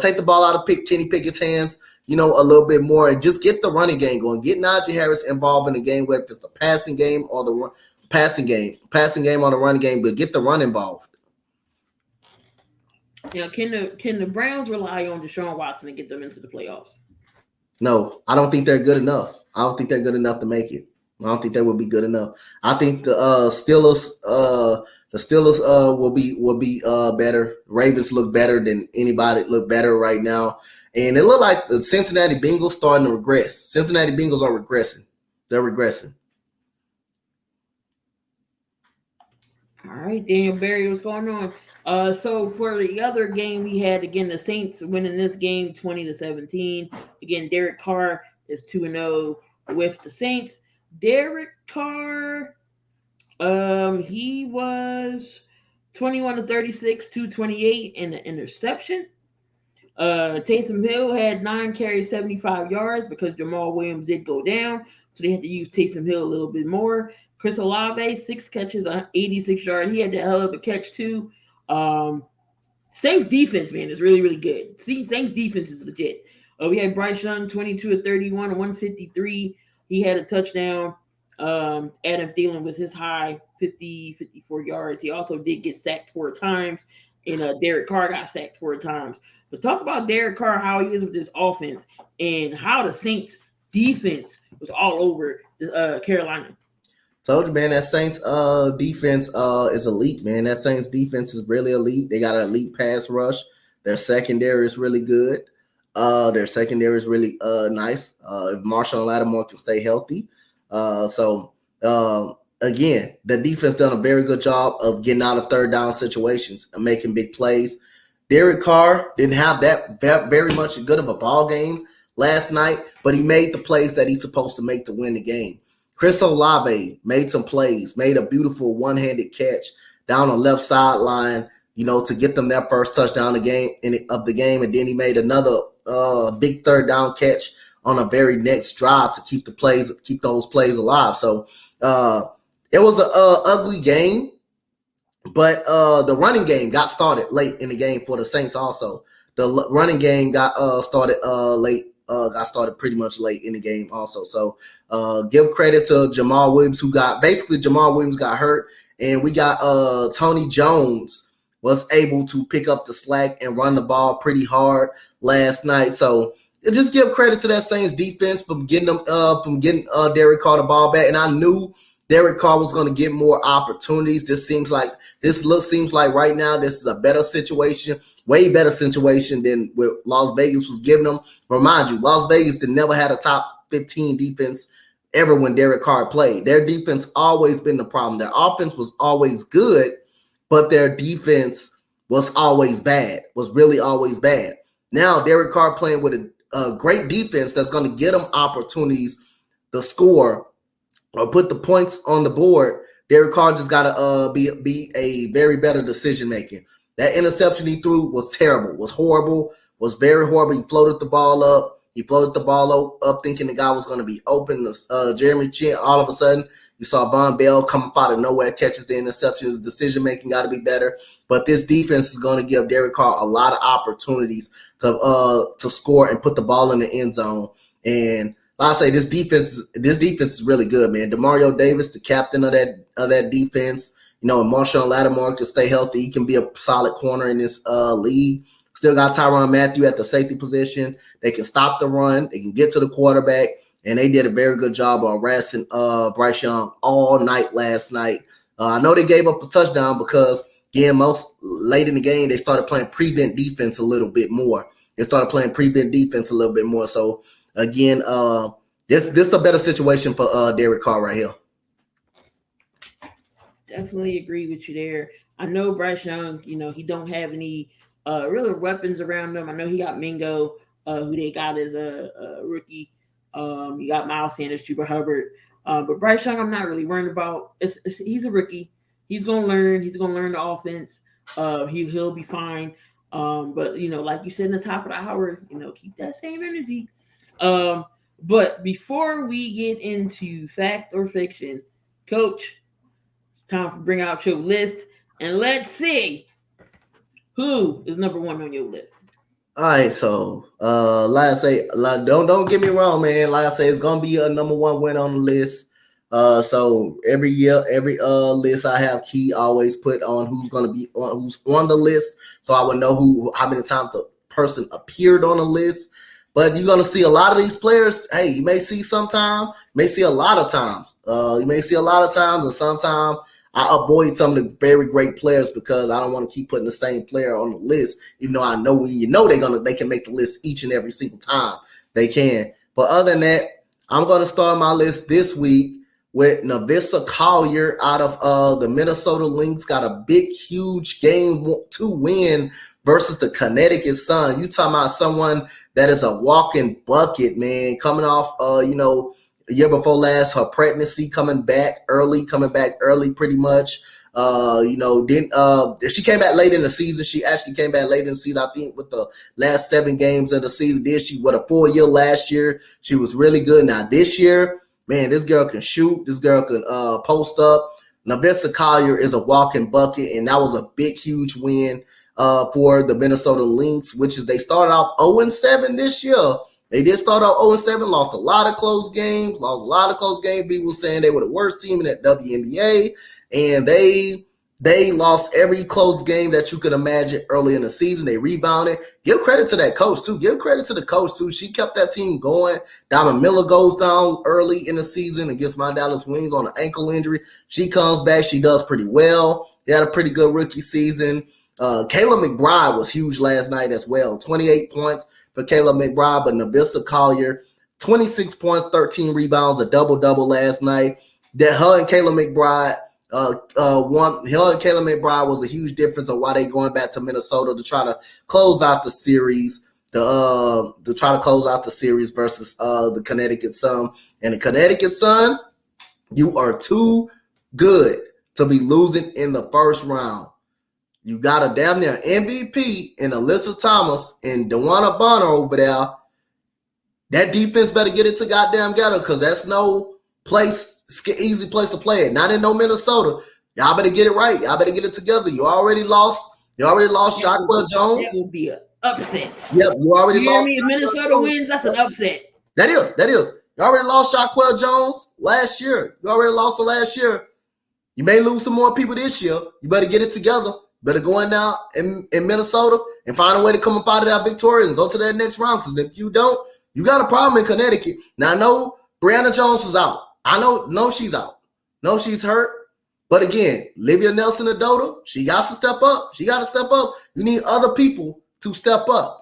Take the ball out of Kenny Pickett's hands, a little bit more, and just get the running game going. Get Najee Harris involved in the game, whether it's the passing game or the passing game or the running game, but get the run involved. Now, can the Browns rely on Deshaun Watson to get them into the playoffs? No, I don't think they're good enough. I don't think they're good enough to make it. I don't think they will be good enough. I think the Steelers will be better. Ravens look better than anybody. Look better right now, and it looked like the Cincinnati Bengals starting to regress. Cincinnati Bengals are regressing. They're regressing. All right, Daniel Barry, what's going on? So for the other game we had, again, the Saints winning this game 20-17. Again, Derek Carr is 2-0 with the Saints. Derek Carr, he was 21-36, 228, and an interception. Taysom Hill had 9 carries, 75 yards because Jamal Williams did go down, so they had to use Taysom Hill a little bit more. Chris Olave, 6 catches, 86 yards. He had the hell of a catch too. Saints defense, man, is really, really good. Saints defense is legit. We had Bryce Young, 22-31, 153. He had a touchdown. Adam Thielen was his high, 54 yards. He also did get sacked 4 times, and Derek Carr got sacked 4 times. But talk about Derek Carr, how he is with this offense, and how the Saints defense was all over Carolina. Told you, man, that Saints defense is elite, man. That Saints defense is really elite. They got an elite pass rush. Their secondary is really good. Their secondary is really nice. If Marshawn Lattimore can stay healthy. Again, the defense done a very good job of getting out of third down situations and making big plays. Derek Carr didn't have that very much good of a ball game last night, but he made the plays that he's supposed to make to win the game. Chris Olave made some plays, made a beautiful one-handed catch down the left sideline, to get them that first touchdown of the game, and then he made another big third down catch on a very next drive to keep those plays alive. So it was an ugly game, but the running game got started late in the game for the Saints. Also, the running game got started late. Got started pretty much late in the game also. So give credit to Jamal Williams, Jamal Williams got hurt, and we got Tony Jones was able to pick up the slack and run the ball pretty hard last night. So just give credit to that Saints defense for getting Derek Carr the ball back. And I knew Derek Carr was going to get more opportunities. This seems like right now this is a better situation, way better situation than what Las Vegas was giving them. Remind you, Las Vegas never had a top 15 defense ever when Derek Carr played. Their defense always been the problem. Their offense was always good, but their defense was always bad, was really always bad. Now Derek Carr playing with a great defense that's going to get them opportunities to score or put the points on the board. Derek Carr just got to be a very better decision making. That interception he threw was terrible, was horrible, was very horrible. He floated the ball up. Thinking the guy was going to be open. Jeremy Chin, all of a sudden, you saw Von Bell come up out of nowhere, catches the interceptions. Decision making got to be better. But this defense is going to give Derek Carr a lot of opportunities to score and put the ball in the end zone. And like I say, this defense is really good, man. Demario Davis, the captain of that defense. If Marshawn Lattimore can stay healthy, he can be a solid corner in this league. Still got Tyrann Mathieu at the safety position. They can stop the run. They can get to the quarterback. And they did a very good job of harassing Bryce Young all night last night. I know they gave up a touchdown because, again, most late in the game, they started playing prevent defense a little bit more. So, again, this is a better situation for Derek Carr right here. Definitely agree with you there. I know Bryce Young, he don't have any real weapons around him. I know he got Mingo, who they got as a rookie. You got Miles Sanders, Chuba Hubbard. But Bryce Young, I'm not really worried about. He's a rookie. He's going to learn. He's going to learn the offense. He'll be fine. But, like you said in the top of the hour, keep that same energy. But before we get into fact or fiction, Coach, it's time to bring out your list. And let's see who is number 1 on your list. All right, so like I say, don't get me wrong, man. Like I say, it's gonna be a number 1 win on the list. So every year, every list I have key always put on who's on the list, so I would know how many times the person appeared on the list. But you're gonna see a lot of these players. Hey, you may see sometime, may see a lot of times. And sometimes I avoid some of the very great players because I don't want to keep putting the same player on the list, even though I know they can make the list each and every single time they can. But other than that, I'm going to start my list this week with Navissa Collier out of the Minnesota Lynx. Got a big, huge game 2 win versus the Connecticut Sun. You talking about someone that is a walking bucket, man, coming off, a year before last, her pregnancy, coming back early pretty much. She came back late in the season. She actually came back late in the season, I think, with the last 7 games of the season. She with a full year last year. She was really good. Now this year, man, this girl can shoot. This girl can post up. Navissa Collier is a walking bucket, and that was a big, huge win for the Minnesota Lynx, which is they started off 0-7 this year. They did start out 0-7, lost a lot of close games. People saying they were the worst team in that WNBA. And they lost every close game that you could imagine early in the season. They rebounded. Give credit to that coach, too. She kept that team going. Diamond Miller goes down early in the season against my Dallas Wings on an ankle injury. She comes back. She does pretty well. They had a pretty good rookie season. Kayla McBride was huge last night as well. 28 points for Kayla McBride, but Navissa Collier, 26 points, 13 rebounds, a double-double last night. That her and Kayla McBride was a huge difference of why they going back to Minnesota to try to close out the series. To try to close out the series versus the Connecticut Sun. And the Connecticut Sun, you are too good to be losing in the first round. You got a damn near MVP in Alyssa Thomas and DeWanna Bonner over there. That defense better get it to goddamn Ghetto, because that's no easy place to play it. Not in no Minnesota. Y'all better get it right. Y'all better get it together. You already lost Jacquel Jones. That would be an upset. Yep, you already lost. If Minnesota wins, that's an upset. That is. You already lost Jacquel Jones last year. You already lost her last year. You may lose some more people this year. You better get it together. Better go in now in Minnesota and find a way to come up out of that victorious and go to that next round. Because if you don't, you got a problem in Connecticut. Now, I know Brianna Jones was out. I know she's out. No, she's hurt. But again, Livia Nelson-Adota, she got to step up. You need other people to step up.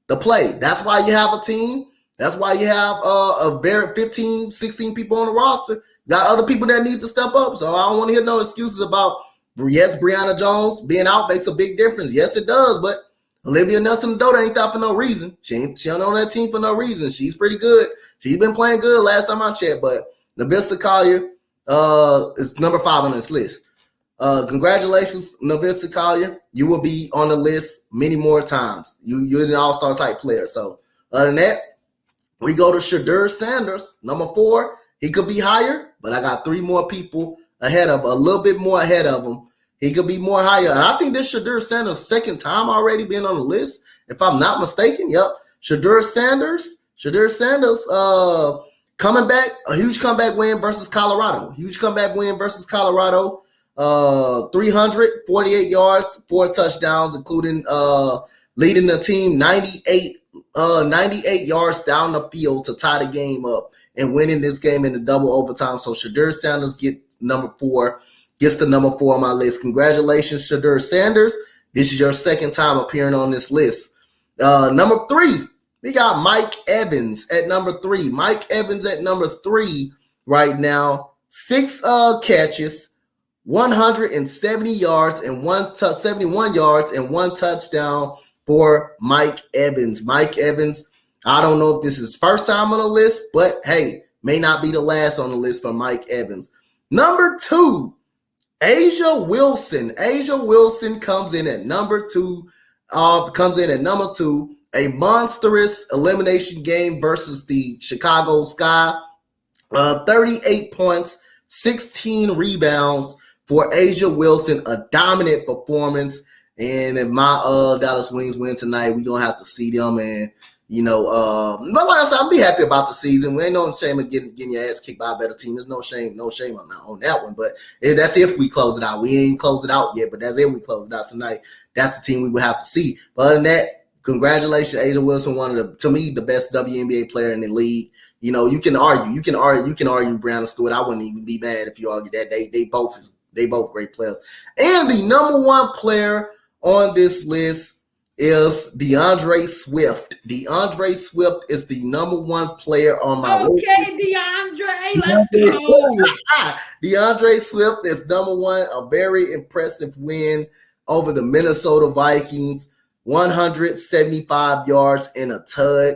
To play. That's why you have a team. That's why you have a very 15, 16 people on the roster. Got other people that need to step up. So I don't want to hear no excuses about, yes, Brianna Jones being out makes a big difference. Yes, it does. But Olivia Nelson-Adota ain't out for no reason. She ain't on that team for no reason. She's pretty good. She's been playing good last time I checked. But Navissa Collier is number 5 on this list. Congratulations, Navissa Collier. You will be on the list many more times. You're an all-star type player. So other than that, we go to Shedeur Sanders, number 4. He could be higher, but I got 3 more people a little bit more ahead of him. He could be more higher. And I think this Shedeur Sanders' second time already being on the list, if I'm not mistaken. Yep. Shedeur Sanders coming back, a huge comeback win versus Colorado. 348 yards, 4 touchdowns, including leading the team 98 yards down the field to tie the game up and winning this game in the double overtime. So Shedeur Sanders gets the number 4 on my list. Congratulations, Shedeur Sanders. This is your second time appearing on this list. Number 3, we got Mike Evans at number 3. Mike Evans at number 3 right now. 6 catches, 170 yards and 71 yards and 1 touchdown for Mike Evans. Mike Evans, I don't know if this is his first time on the list, but hey, may not be the last on the list for Mike Evans. Number 2, Asia Wilson. Asia Wilson comes in at number 2. A monstrous elimination game versus the Chicago Sky. 38 points, 16 rebounds for Asia Wilson. A dominant performance. And if my Dallas Wings win tonight, we're going to have to see them. And, but like I said, I'm be happy about the season. We ain't no shame of getting your ass kicked by a better team. There's no shame on that one. But that's if we close it out. We ain't closed it out yet, but that's if we close it out tonight. That's the team we would have to see. But other than that, congratulations, Asia Wilson, one of the best WNBA player in the league. You can argue Brianna Stewart. I wouldn't even be mad if you argue that. They both great players. And the number 1 player on this list is DeAndre Swift. DeAndre Swift is the number one player on my list. Okay, DeAndre, let's go. DeAndre Swift is number one. A very impressive win over the Minnesota Vikings. 175 yards in a tud.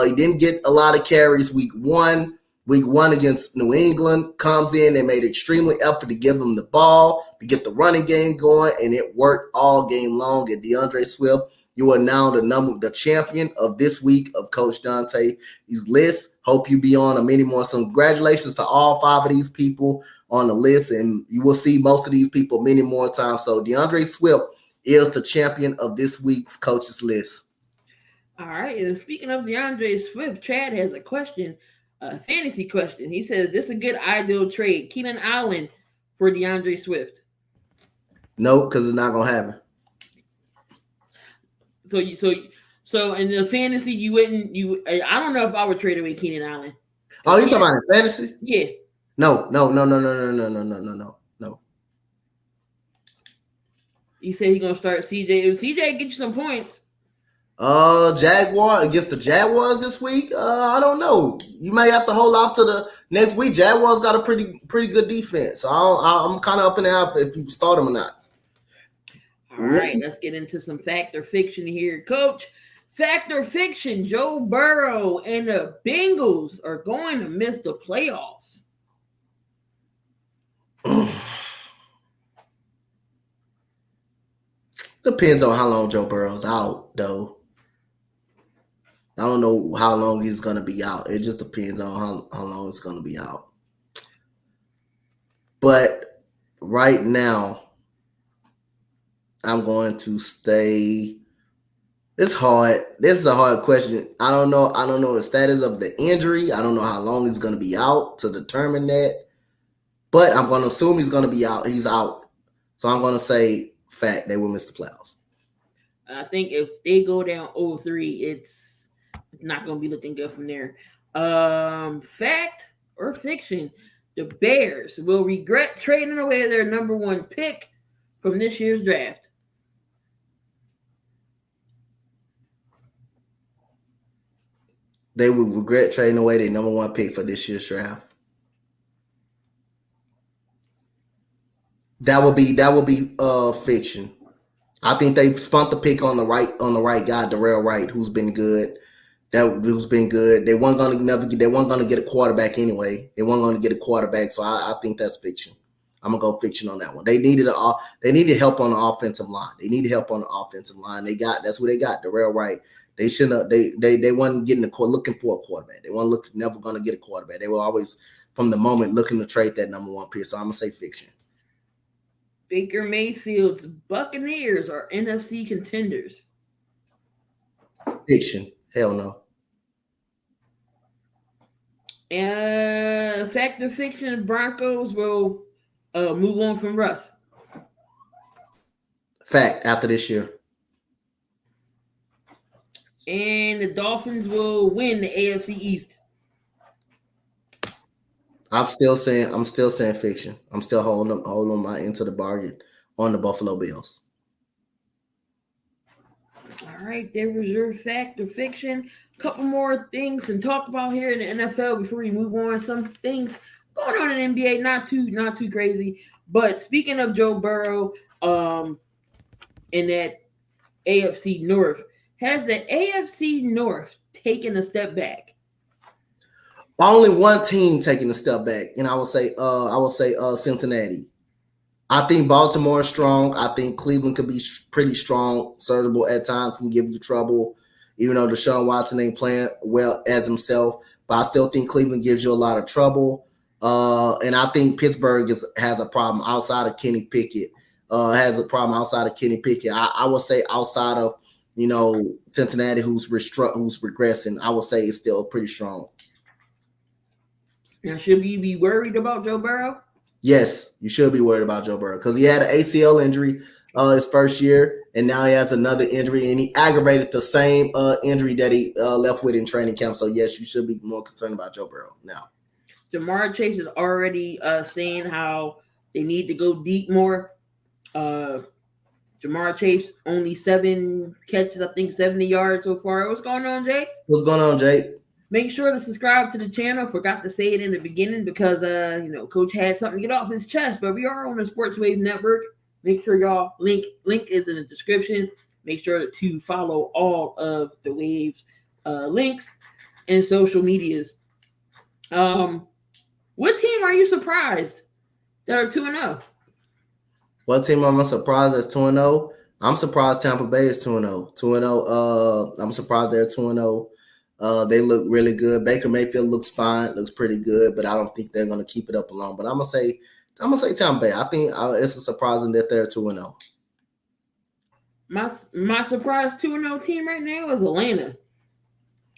He didn't get a lot of carries week one. Week one against New England, comes in and made extremely effort to give them the ball, to get the running game going, and it worked all game long. And DeAndre Swift, you are now the champion of this week of Coach Dante's list. Hope you be on a many more. So congratulations to all 5 of these people on the list, and you will see most of these people many more times. So DeAndre Swift is the champion of this week's coaches list. All right, and speaking of DeAndre Swift, Chad has a question. A fantasy question. He says, "This is a good ideal trade, Keenan Allen for DeAndre Swift." No, because it's not gonna happen. So in the fantasy, you wouldn't. I don't know if I would trade away Keenan Allen. Oh, you talking about in fantasy? Yeah. No. You say he's gonna start CJ. If CJ get you some points. Jaguar against the Jaguars this week. I don't know. You may have to hold off to the next week. Jaguars got a pretty good defense, so I'm kind of up in the air if you start them or not. All right, let's get into some fact or fiction here, Coach. Fact or fiction: Joe Burrow and the Bengals are going to miss the playoffs. Depends on how long Joe Burrow's out, though. I don't know how long he's going to be out. It just depends on how long it's going to be out. But right now, I'm going to stay. It's hard. This is a hard question. I don't know the status of the injury. I don't know how long he's going to be out to determine that. But I'm going to assume he's going to be out. He's out. So I'm going to say fact, they will miss the playoffs. I think if they go down 0-3, it's not going to be looking good from there. Fact or fiction: the Bears will regret trading away their number one pick from this year's draft. They will regret trading away their number one pick for this year's draft. That will be fiction. I think they spun the pick on the right guy, Darrell Wright, who's been good. They weren't gonna get a quarterback anyway. They weren't gonna get a quarterback, so I think that's fiction. I'm gonna go fiction on that one. They needed help on the offensive line. That's what they got, Darrell Wright. They shouldn't. They weren't looking for a quarterback. They weren't never gonna get a quarterback. They were always from the moment looking to trade that number one pick. So I'm gonna say fiction. Baker Mayfield's Buccaneers are NFC contenders. Fiction. Hell no. And fact or fiction: Broncos will move on from Russ. Fact, after this year. And the Dolphins will win the AFC East. I'm still saying fiction. I'm still holding my end to the bargain on the Buffalo Bills. All right, there was your fact or fiction. A couple more things to talk about here in the NFL before we move on. Some things going on in the NBA, not too crazy. But speaking of Joe Burrow, in that AFC North, has the AFC North taken a step back? Only one team taking a step back, and I will say Cincinnati. I think Baltimore is strong. I think Cleveland could be pretty strong, serviceable at times, can give you trouble, even though Deshaun Watson ain't playing well as himself. But I still think Cleveland gives you a lot of trouble. And I think Pittsburgh has a problem outside of Kenny Pickett. I would say outside of Cincinnati, who's regressing, I would say it's still pretty strong. Now, should we be worried about Joe Burrow? Yes, you should be worried about Joe Burrow because he had an ACL injury his first year, and now he has another injury, and he aggravated the same injury that he left with in training camp. So, yes, you should be more concerned about Joe Burrow now. Jamar Chase is already saying how they need to go deep more. Jamar Jamar Chase only 7 catches, I think 70 yards so far. What's going on, Jake? What's going on, Jake? Make sure to subscribe to the channel. Forgot to say it in the beginning because Coach had something to get off his chest. But we are on the Sports Wave Network. Make sure y'all link is in the description. Make sure to follow all of the Waves links and social medias. What team are you surprised that are 2-0? What team am I surprised that's 2-0? I'm surprised Tampa Bay is 2-0. 2-0. I'm surprised they're 2-0. They look really good. Baker Mayfield looks fine, looks pretty good, but I don't think they're going to keep it up long. But I'm gonna say Tampa Bay. I think it's surprising that they're 2-0. My surprise 2-0 team right now is Atlanta.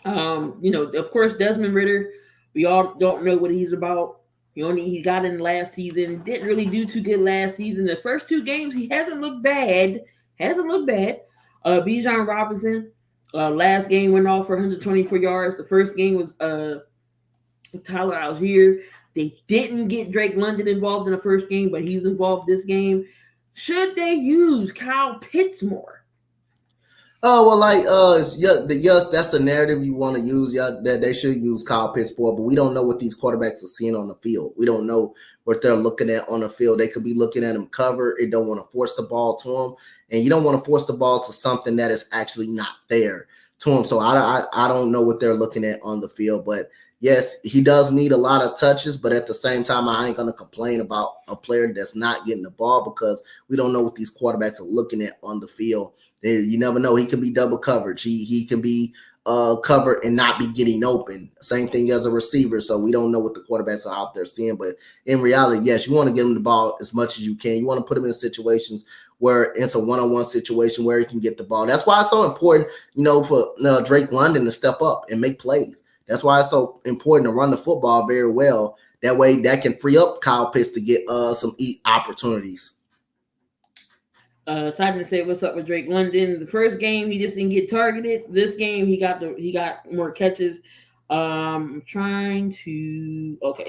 Of course, Desmond Ridder. We all don't know what he's about. He got in last season. Didn't really do too good last season. The first 2 games, he hasn't looked bad. Bijan Robinson. Last game went off for 124 yards. The first game was Tyler Algier. They didn't get Drake London involved in the first game, but he's involved this game. Should they use Kyle Pitts more? Oh, well, yes, that's a narrative you want to use. Yeah, that they should use Kyle Pitts for, but we don't know what these quarterbacks are seeing on the field. We don't know what they're looking at on the field. They could be looking at him cover. They don't want to force the ball to him, and you don't want to force the ball to something that is actually not there to him. So I don't know what they're looking at on the field, but yes, he does need a lot of touches, but at the same time, I ain't going to complain about a player that's not getting the ball because we don't know what these quarterbacks are looking at on the field. You never know. He could be double coverage. He can be covered and not be getting open. Same thing as a receiver. So we don't know what the quarterbacks are out there seeing. But in reality, yes, you want to get him the ball as much as you can. You want to put him in situations where it's a one-on-one situation where he can get the ball. That's why it's so important, for Drake London to step up and make plays. That's why it's so important to run the football very well. That way that can free up Kyle Pitts to get some opportunities. Simon said, "What's up with Drake London?" The first game he just didn't get targeted. This game he got more catches. Okay,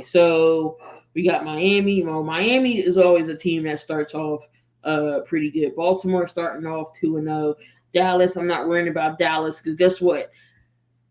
so we got Miami. Well, Miami is always a team that starts off pretty good. Baltimore starting off 2-0. Dallas, I'm not worrying about Dallas because guess what?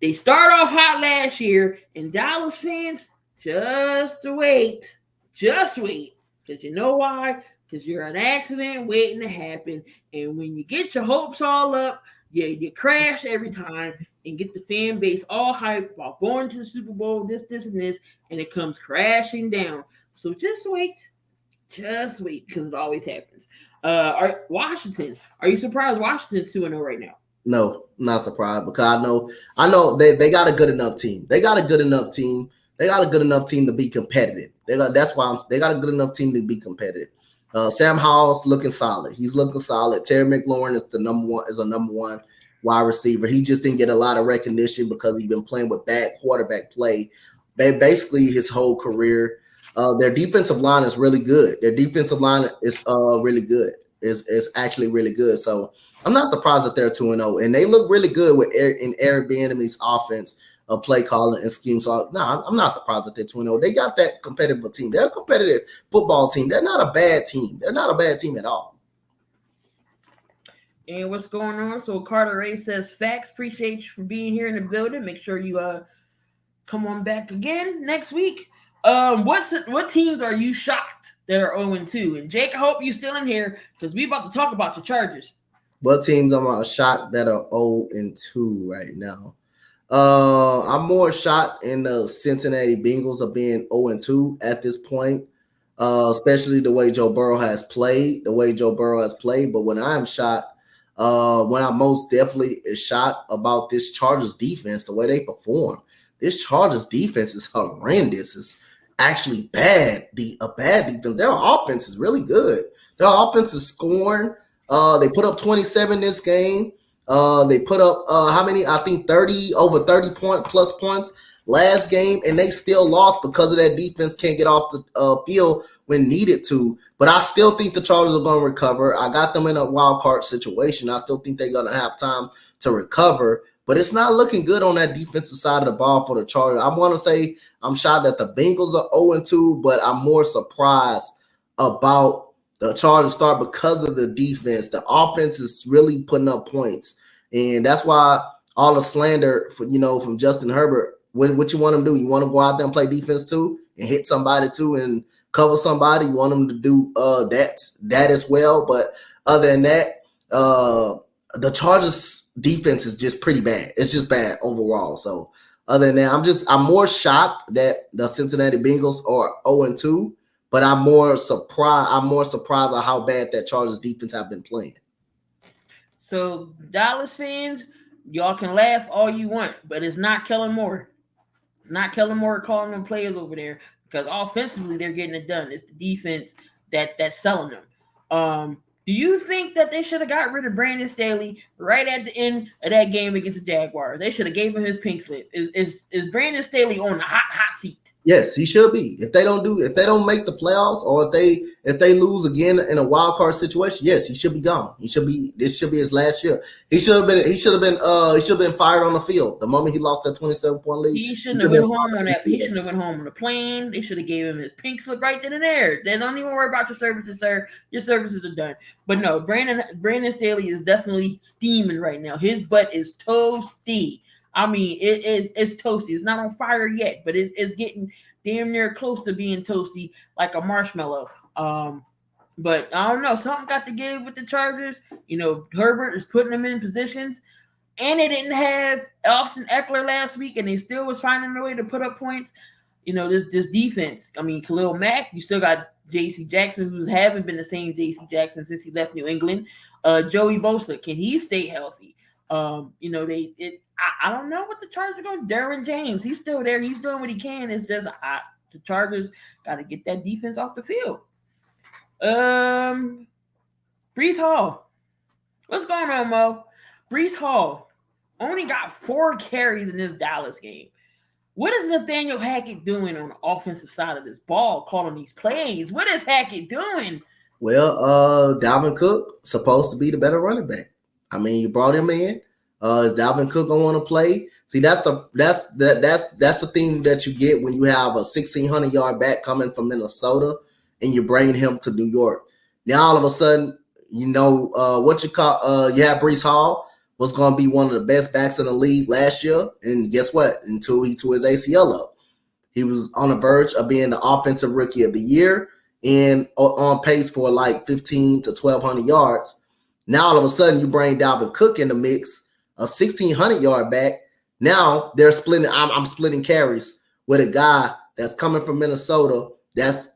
They start off hot last year, and Dallas fans, just wait. Because you know why? Because you're an accident waiting to happen. And when you get your hopes all up, you crash every time and get the fan base all hyped about going to the Super Bowl, this, and this, and it comes crashing down. So just wait, because it always happens. Washington, are you surprised Washington's 2-0 right now? No, I'm not surprised because I know they got a good enough team. They got a good enough team to be competitive. They got a good enough team to be competitive. Sam Howell's looking solid. He's looking solid. Terry McLaurin is a number one wide receiver. He just didn't get a lot of recognition because he's been playing with bad quarterback play basically his whole career. Their defensive line is really good. Really good. Is actually really good. So I'm not surprised that they're 2-0, and they look really good in Eric Bieniemy's offense, play calling and scheme. So I'm not surprised that they're 2-0. They got that competitive team. They're a competitive football team. They're not a bad team. They're not a bad team at all. And what's going on? So Carter Ray says, "Facts. Appreciate you for being here in the building. Make sure you come on back again next week." What teams are you shocked that are 0-2? And Jake, I hope you're still in here because we about to talk about your Chargers. What teams am I shocked that are 0-2 right now? I'm more shocked in the Cincinnati Bengals of being 0-2 at this point, especially the way Joe Burrow has played. But when I'm shocked, when I most definitely is shocked about this Chargers defense, the way they perform. This Chargers defense is horrendous. It's actually bad. A bad defense. Their offense is really good. Their offense is scoring. They put up 27 this game. They put up how many? I think 30 plus points last game, and they still lost because of that defense can't get off the field when needed to. But I still think the Chargers are going to recover. I got them in a wild card situation. I still think they're going to have time to recover. But it's not looking good on that defensive side of the ball for the Chargers. I want to say I'm shocked that the Bengals are 0-2, but I'm more surprised about The Chargers start because of the defense. The offense is really putting up points, and that's why all the slander from Justin Herbert. What you want him to do? You want him to go out there and play defense too, and hit somebody too, and cover somebody. You want him to do that as well. But other than that, the Chargers defense is just pretty bad. It's just bad overall. So other than that, I'm more shocked that the Cincinnati Bengals are 0-2, but I'm more surprised at how bad that Chargers defense have been playing. So Dallas fans, y'all can laugh all you want, but it's not Kellen Moore. It's not Kellen Moore calling them players over there, because offensively they're getting it done. It's the defense that's selling them. Do you think that they should have got rid of Brandon Staley right at the end of that game against the Jaguars? They should have gave him his pink slip. Is Brandon Staley on the hot seat? Yes, he should be. If they don't make the playoffs, or if they lose again in a wild card situation, yes, he should be gone. This should be his last year. He should have been fired on the field the moment he lost that 27-point lead. He shouldn't have went home on that. He shouldn't have went home on the plane. They should have gave him his pink slip right then and there. They don't even worry about your services, sir. Your services are done. But no, Brandon Staley is definitely steaming right now. His butt is toasty. I mean, it's toasty. It's not on fire yet, but it's getting damn near close to being toasty, like a marshmallow. But I don't know. Something got to give with the Chargers. Herbert is putting them in positions, and they didn't have Austin Eckler last week, and they still was finding a way to put up points. This defense. I mean, Khalil Mack. You still got J.C. Jackson, who haven't been the same J.C. Jackson since he left New England. Joey Bosa, can he stay healthy? I don't know what the Chargers are going to do. Derwin James, he's still there. He's doing what he can. It's just the Chargers got to get that defense off the field. Breece Hall. What's going on, Mo? Breece Hall only got 4 carries in this Dallas game. What is Nathaniel Hackett doing on the offensive side of this ball, calling these plays? What is Hackett doing? Well, Dalvin Cook supposed to be the better running back. I mean, you brought him in. Is Dalvin Cook gonna want to play? See, that's the thing that you get when you have a 1,600-yard back coming from Minnesota and you're bringing him to New York. Now all of a sudden, you have Breece Hall was gonna be one of the best backs in the league last year, and guess what? Until he tore his ACL up, he was on the verge of being the offensive rookie of the year and on pace for like 1,500 to 1,200 yards. Now all of a sudden, you bring Dalvin Cook in the mix, a 1,600-yard back. Now they're splitting. I'm splitting carries with a guy that's coming from Minnesota. That's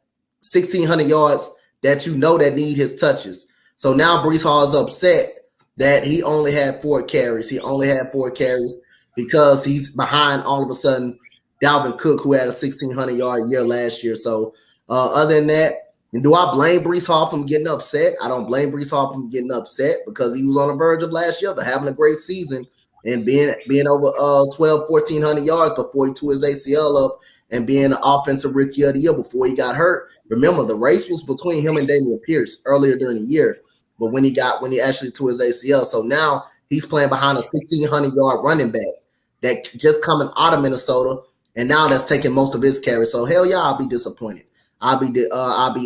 1,600 yards that that need his touches. So now Breece Hall is upset that he only had 4 carries. He only had 4 carries because he's behind all of a sudden Dalvin Cook, who had a 1,600-yard year last year. So other than that, and do I blame Breece Hall from getting upset? I don't blame Breece Hall from getting upset because he was on the verge of last year, but having a great season and being over 1,400 yards before he tore his ACL up and being an offensive rookie of the year before he got hurt. Remember, the race was between him and Damian Pierce earlier during the year, but when he actually tore his ACL, so now he's playing behind a 1,600-yard running back that just coming out of Minnesota, and now that's taking most of his carries. So hell yeah, I'll be disappointed. I'll be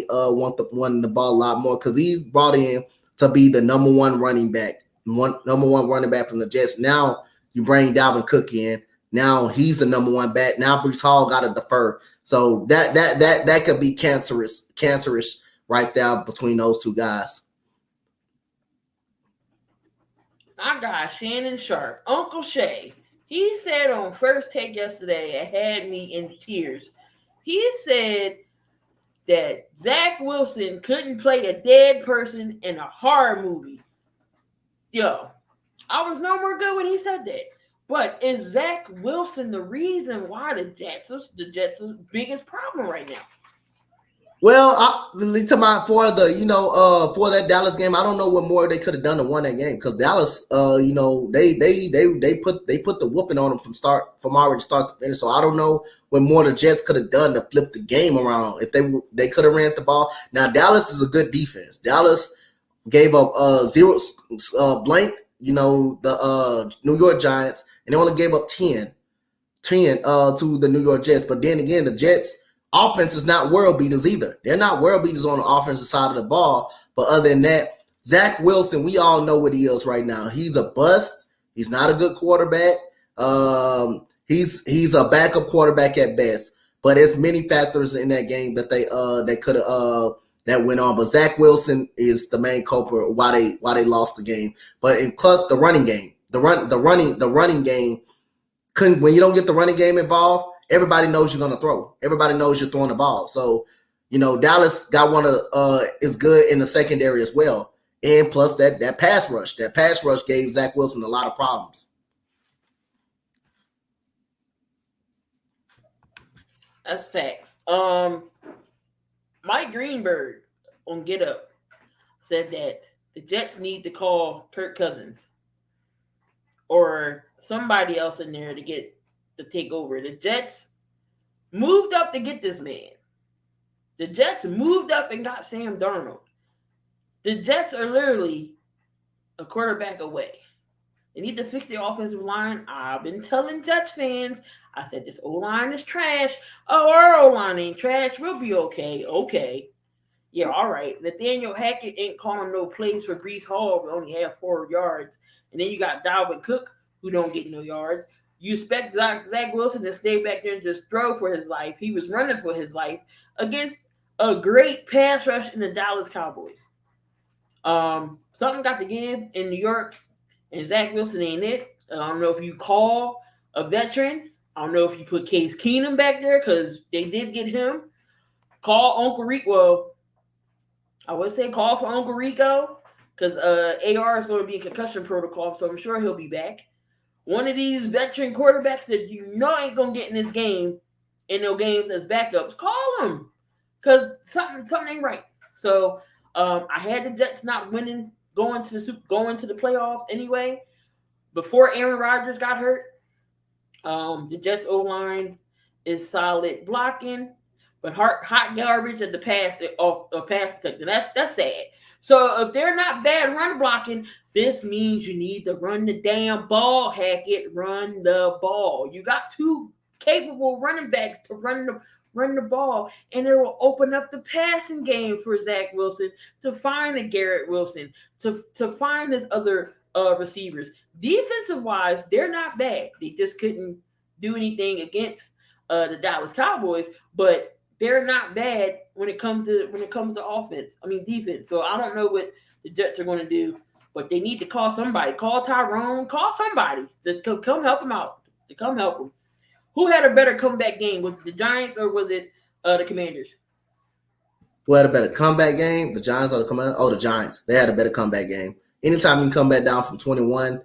wanting the ball a lot more because he's brought in to be the number one running back from the Jets. Now you bring Dalvin Cook in. Now he's the number one back. Now Breece Hall got to defer. So that could be cancerous right there between those two guys. I got Shannon Sharp, Uncle Shay. He said on First Take yesterday, it had me in tears. He said that Zach Wilson couldn't play a dead person in a horror movie. Yo, I was no more good when he said that. But is Zach Wilson the reason why the Jets are the biggest problem right now? Well, for that Dallas game, I don't know what more they could have done to win that game because Dallas, they put the whooping on them from already start to finish. So I don't know what more the Jets could have done to flip the game around if they could have ran the ball. Now Dallas is a good defense. Dallas gave up 0 blank, the New York Giants, and they only gave up 10 to the New York Jets. But then again, the Jets offense is not world beaters either. They're not world beaters on the offensive side of the ball. But other than that, Zach Wilson, we all know what he is right now. He's a bust. He's not a good quarterback. He's a backup quarterback at best. But there's many factors in that game that they could have that went on. But Zach Wilson is the main culprit why they lost the game. But in plus the running game, the running game couldn't, when you don't get the running game involved, everybody knows you're gonna throw. Everybody knows you're throwing the ball. So, Dallas got one of is good in the secondary as well. And plus that pass rush. That pass rush gave Zach Wilson a lot of problems. That's facts. Mike Greenberg on Get Up said that the Jets need to call Kirk Cousins or somebody else in there to take over. The Jets moved up to get this man. The Jets moved up and got Sam Darnold. The Jets are literally a quarterback away. They need to fix the offensive line. I've been telling Jets fans, I said this O-line is trash. Oh, our O-line ain't trash. We'll be okay. Okay. Yeah, all right. Nathaniel Hackett ain't calling no plays for Breece Hall. We only have 4 yards. And then you got Dalvin Cook, who don't get no yards. You expect Zach Wilson to stay back there and just throw for his life. He was running for his life against a great pass rush in the Dallas Cowboys. Something got to give in New York, and Zach Wilson ain't it. I don't know if you call a veteran. I don't know if you put Case Keenum back there because they did get him. Call Uncle Rico. Well, I would say call for Uncle Rico because AR is going to be in concussion protocol, so I'm sure he'll be back. One of these veteran quarterbacks that ain't going to get in this game, in no games as backups, call them because something ain't right. So I had the Jets not winning, going to the playoffs anyway. Before Aaron Rodgers got hurt, the Jets O-line is solid blocking, but hot garbage at the pass protection. That's sad. So if they're not bad run blocking, this means you need to run the damn ball, Hackett. Run the ball. You got 2 capable running backs to run the ball, and it will open up the passing game for Zach Wilson to find a Garrett Wilson, to find his other receivers. Defensive wise, they're not bad. They just couldn't do anything against the Dallas Cowboys, but they're not bad when it comes to offense. I mean defense. So I don't know what the Jets are going to do, but they need to call somebody. Call Tyrone. Call somebody to come help them out. To come help them. Who had a better comeback game? Was it the Giants or was it the Commanders? Who had a better comeback game? The Giants or the Commanders? Oh, the Giants. They had a better comeback game. Anytime you come back down from 21,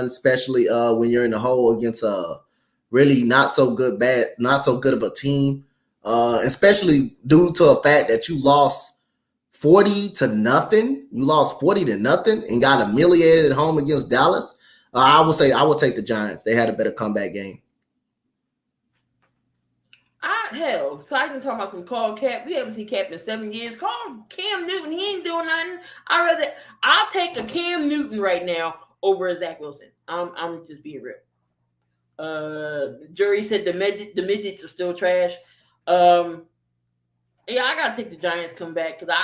especially when you're in the hole against a really not so good of a team, especially due to a fact that you lost 40-0. You lost 40-0 and got humiliated at home against Dallas. I would take the Giants. They had a better comeback game. Hell, so I can talk about some call Cap. We haven't seen Cap in 7 years. Call Cam Newton. He ain't doing nothing. I'll take a Cam Newton right now over a Zach Wilson. I'm just being real. Jury said the midgets are still trash. Yeah, I gotta take the Giants come back because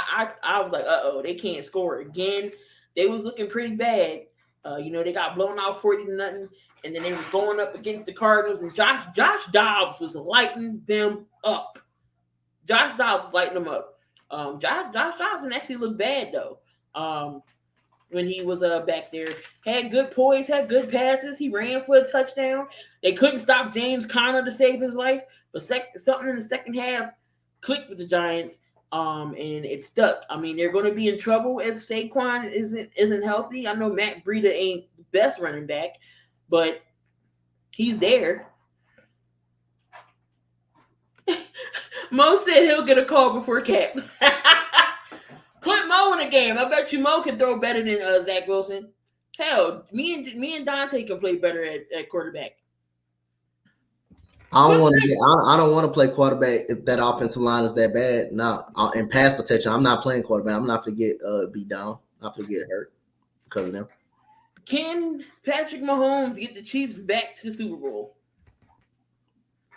I was like, they can't score again. They was looking pretty bad. They got blown out 40-0, and then they was going up against the Cardinals, and Josh Dobbs was lighting them up. Josh Dobbs was lighting them up. Josh Dobbs didn't actually look bad though. When he was back there, had good poise, had good passes. He ran for a touchdown. They couldn't stop James Conner to save his life, but something in the second half clicked with the Giants. And it stuck. I mean, they're going to be in trouble if Saquon isn't healthy. I know Matt Breida ain't the best running back, but he's there. Mo said he'll get a call before Cap. Put Mo in the game. I bet you Mo can throw better than Zach Wilson. Hell, me and Dante can play better at quarterback. I don't want to play quarterback if that offensive line is that bad. No, in pass protection, I'm not playing quarterback. I'm not to get beat down. I'm not to get hurt because of them. Can Patrick Mahomes get the Chiefs back to the Super Bowl?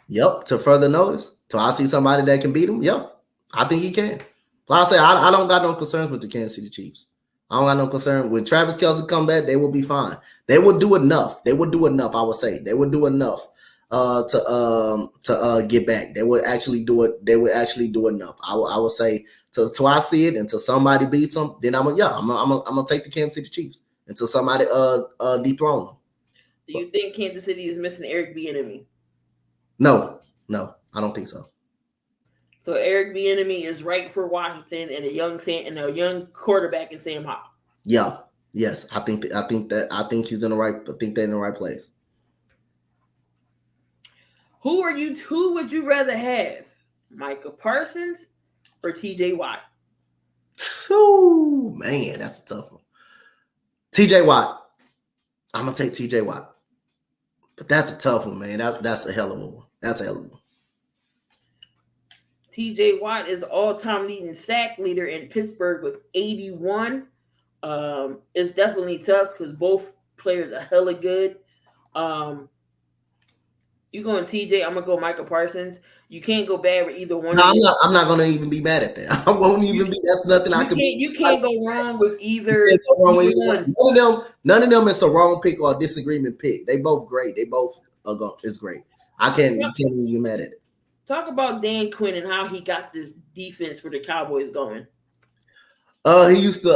Yep. To further notice, till I see somebody that can beat him. Yep, I think he can. Like I say, I don't got no concerns with the Kansas City Chiefs. I don't got no concern when Travis Kelce come back. They will be fine. They will do enough. They would do enough. I would say they would do enough to get back. They would actually do it. They would actually do enough. I would say till I see it until somebody beats them. Then I'm gonna take the Kansas City Chiefs until somebody dethrone them. Do you think Kansas City is missing Eric Bieniemy? No, I don't think so. So Eric Bieniemy is right for Washington, and a young quarterback in Sam Howell. Yeah, yes, I think he's in the right. I think they're in the right place. Who would you rather have, Micah Parsons or T.J. Watt? Oh man, that's a tough one. T.J. Watt. I'm gonna take T.J. Watt, but that's a tough one, man. That's a hell of a one. That's a hell of a one. T.J. Watt is the all-time leading sack leader in Pittsburgh with 81. It's definitely tough because both players are hella good. You going TJ? I'm gonna go Michael Parsons. You can't go bad with either one. No, I'm not gonna even be mad at that. I won't even be. That's nothing I can. You can't go wrong with either. None of them is a wrong pick or a disagreement pick. They both great. They both is great. You can't even be mad at it. Talk about Dan Quinn and how he got this defense for the Cowboys going. He used to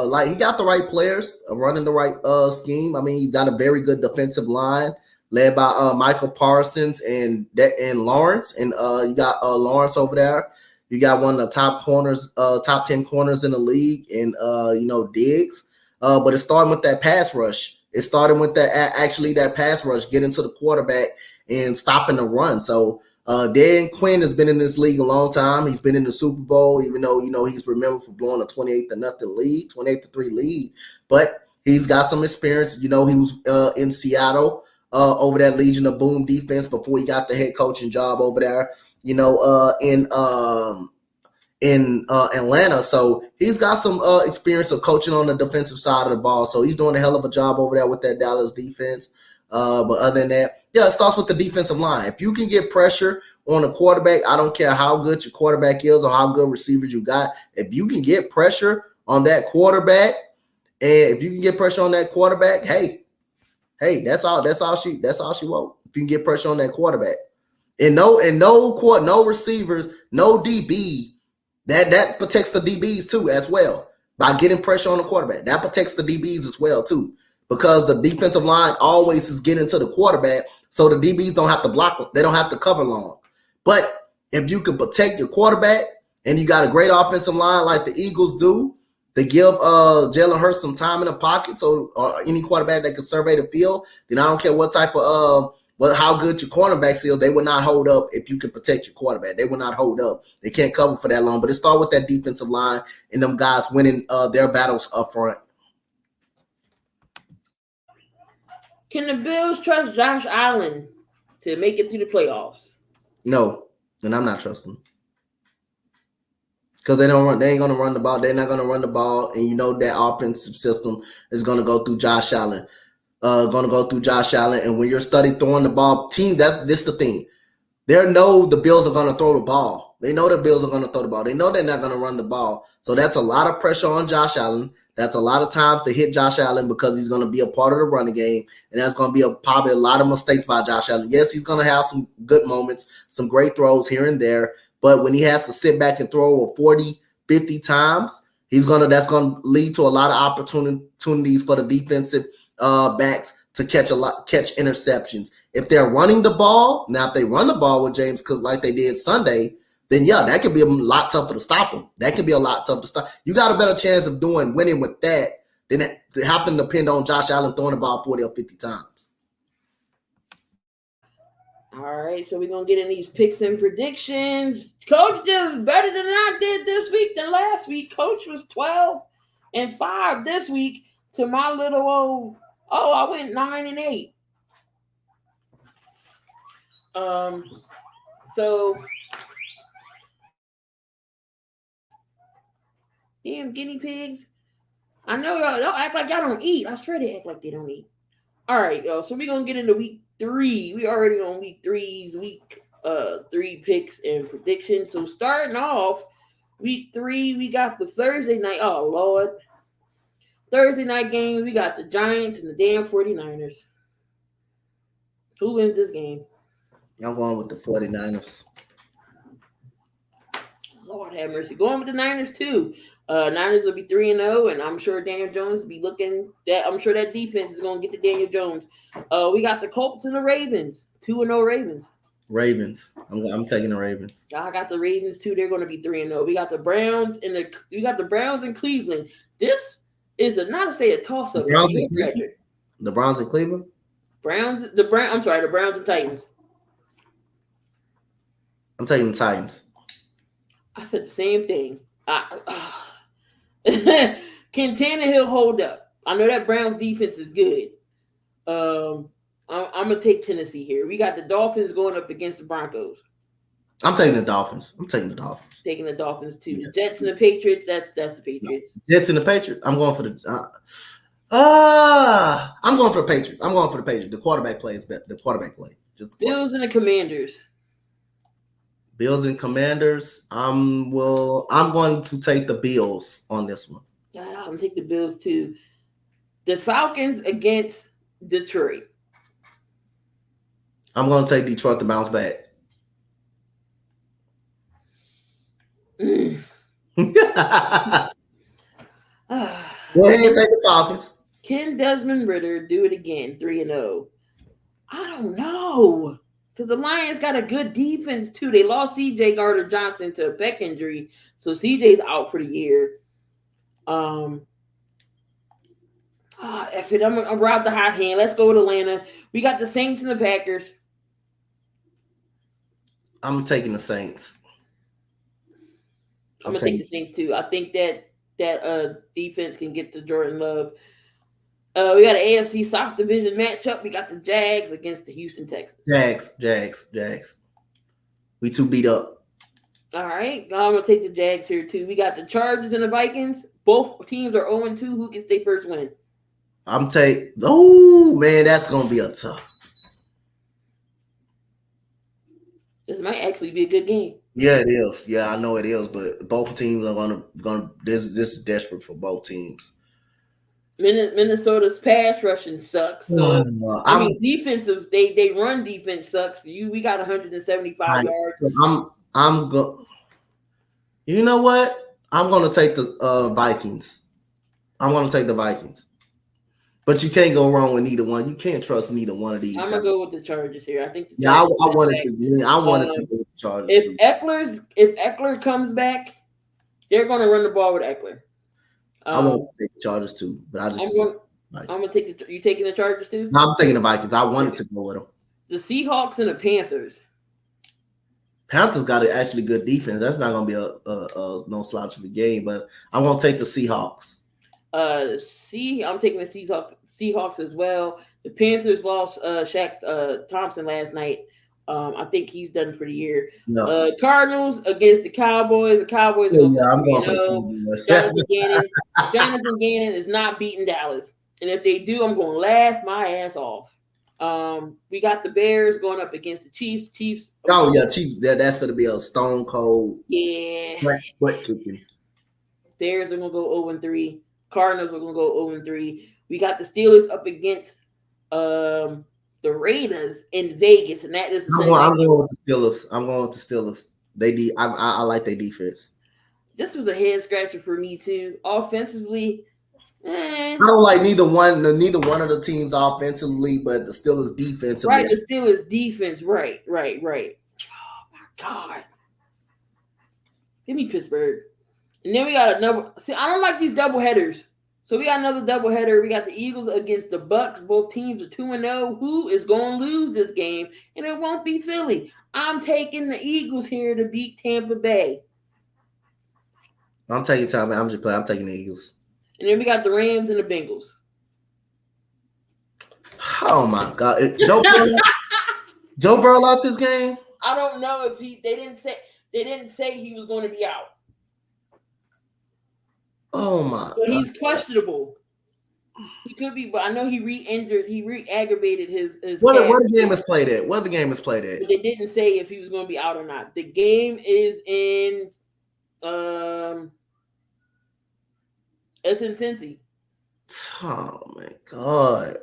like he got the right players running the right scheme. I mean, he's got a very good defensive line led by Michael Parsons and Lawrence, and you got Lawrence over there. You got one of the top 10 corners in the league, and Diggs. But it's starting with that pass rush. It's starting with that pass rush, getting to the quarterback and stopping the run. So Dan Quinn has been in this league a long time. He's been in the Super Bowl, even though he's remembered for blowing a 28-3 lead. But he's got some experience. He was in Seattle over that Legion of Boom defense before he got the head coaching job over there. In Atlanta, so he's got some experience of coaching on the defensive side of the ball. So he's doing a hell of a job over there with that Dallas defense. But other than that, it starts with the defensive line. If you can get pressure on a quarterback, I don't care how good your quarterback is or how good receivers you got. If you can get pressure on that quarterback, hey, that's all she wants. If you can get pressure on that quarterback, and no receivers, no DB, that protects the DBs too as well by getting pressure on the quarterback. That protects the DBs as well too, because the defensive line always is getting to the quarterback, so the DBs don't have to block them. They don't have to cover long. But if you can protect your quarterback and you got a great offensive line like the Eagles do, to give Jalen Hurts some time in the pocket, so any quarterback that can survey the field, then I don't care what type of how good your cornerbacks is, they will not hold up if you can protect your quarterback. They will not hold up. They can't cover for that long. But it starts with that defensive line and them guys winning their battles up front. Can the Bills trust Josh Allen to make it through the playoffs? No, and I'm not trusting them. Because they ain't gonna run the ball. They're not gonna run the ball, and that offensive system is gonna go through Josh Allen. And when you're studying throwing the ball, this the thing. They know the Bills are gonna throw the ball. They know the Bills are gonna throw the ball. They know they're not gonna run the ball. So that's a lot of pressure on Josh Allen. That's a lot of times to hit Josh Allen because he's gonna be a part of the running game, and that's gonna be probably a lot of mistakes by Josh Allen. Yes, he's gonna have some good moments, some great throws here and there. But when he has to sit back and throw 40, 50 times, that's going to lead to a lot of opportunities for the defensive backs to catch interceptions. If they're running the ball, now if they run the ball with James Cook like they did Sunday, then that could be a lot tougher to stop them. That could be a lot tougher to stop. You got a better chance of winning with that than having to depend on Josh Allen throwing the ball 40 or 50 times. All right, so we're going to get in these picks and predictions. Coach did better than I did this week than last week. Coach was 12-5 this week to my little old, I went 9-8. So, damn guinea pigs. I know y'all act like y'all don't eat. I swear they act like they don't eat. All right, yo. So we're gonna get into week 3. We already on week 3's week 3 picks and predictions. So starting off week 3, we got the Thursday night. Oh Lord. Thursday night game, we got the Giants and the damn 49ers. Who wins this game? I'm going with the 49ers. Lord have mercy. Going with the Niners too. Niners will be 3-0, and I'm sure Daniel Jones will be looking that. I'm sure that defense is going to get to Daniel Jones. We got the Colts and the Ravens. 2-0 Ravens. Ravens. I'm taking the Ravens. I got the Ravens too. They're going to be 3-0. We got the Browns and Browns in Cleveland. This is not to say a toss up. The Browns in Cleveland. The Browns and Titans. I'm taking the Titans. I said the same thing. Can Tannehill hold up? I know that Browns defense is good. I'm gonna take Tennessee here. We got the Dolphins going up against the Broncos. I'm taking the Dolphins. Taking the Dolphins too. Yeah. Jets and the Patriots. That's the Patriots. Jets and the Patriots. I'm going for the. I'm going for the Patriots. The quarterback plays better. The quarterback play. Just Bills and the Commanders. Bills and Commanders. I'm going to take the Bills on this one. Yeah, I'm going to take the Bills too. The Falcons against Detroit. I'm going to take Detroit to bounce back. Go ahead and take the Falcons. Can Desmond Ridder do it again? 3-0. I don't know. Because the Lions got a good defense, too. They lost C.J. Gardner-Johnson to a pec injury. So C.J.'s out for the year. I'm route the hot hand. Let's go with Atlanta. We got the Saints and the Packers. I'm taking the Saints. I'm going to take the Saints, too. I think that defense can get to Jordan Love. We got an AFC South Division matchup. We got the Jags against the Houston Texans. Jags. We too beat up. All right. I'm going to take the Jags here, too. We got the Chargers and the Vikings. Both teams are 0-2. Who gets their first win? Oh, man, that's going to be a tough. This might actually be a good game. Yeah, it is. Yeah, I know it is, but both teams are gonna. This is desperate for both teams. Minnesota's pass rushing sucks. So defensive. They run defense sucks. We got 175 yards. I'm go. You know what? I'm gonna take the Vikings. I'm gonna take the Vikings. But you can't go wrong with neither one. You can't trust neither one of these. I'm gonna go with the Chargers here. I think. I wanted to go with the Chargers. If Eckler comes back, they're gonna run the ball with Eckler. I want to take the Chargers too, but I'm gonna take you taking the Chargers too. No, I'm taking the Vikings. I wanted to go with them. The Seahawks and the Panthers. Panthers got an actually good defense. That's not gonna be a no slouch of a game, but I'm gonna take the Seahawks. I'm taking the Seahawks as well. The Panthers lost Shaq Thompson last night. I think he's done for the year. No. Cardinals against the Cowboys. The Cowboys. I'm going for Jonathan Gannon is not beating Dallas, and if they do, I'm going to laugh my ass off. We got the Bears going up against the Chiefs. Chiefs. Oh yeah, Chiefs. That's going to be a stone cold. Yeah. Butt kicking. Bears are going to go 0-3. Cardinals are going to go 0-3. We got the Steelers up against the Raiders in Vegas, and that is. I'm going with the Steelers. I like their defense. This was a head scratcher for me too. Offensively, I don't like neither one of the teams offensively, but the Steelers defensively. Right, the Steelers defense. Right. Oh my God! Give me Pittsburgh. And then we got another. See, I don't like these double headers. So we got another doubleheader. We got the Eagles against the Bucks. Both teams are 2-0. Who is going to lose this game? And it won't be Philly. I'm taking the Eagles here to beat Tampa Bay. I'm taking time. I'm taking the Eagles. And then we got the Rams and the Bengals. Oh my God, Joe Burrow out this game? I don't know if they didn't say he was going to be out. Oh my! So he's questionable. He could be, but I know he re-injured. He re-aggravated his What calf. the game is played at? What the game is played at? But they didn't say if he was going to be out or not. The game is in it's in Cincy. Oh my God!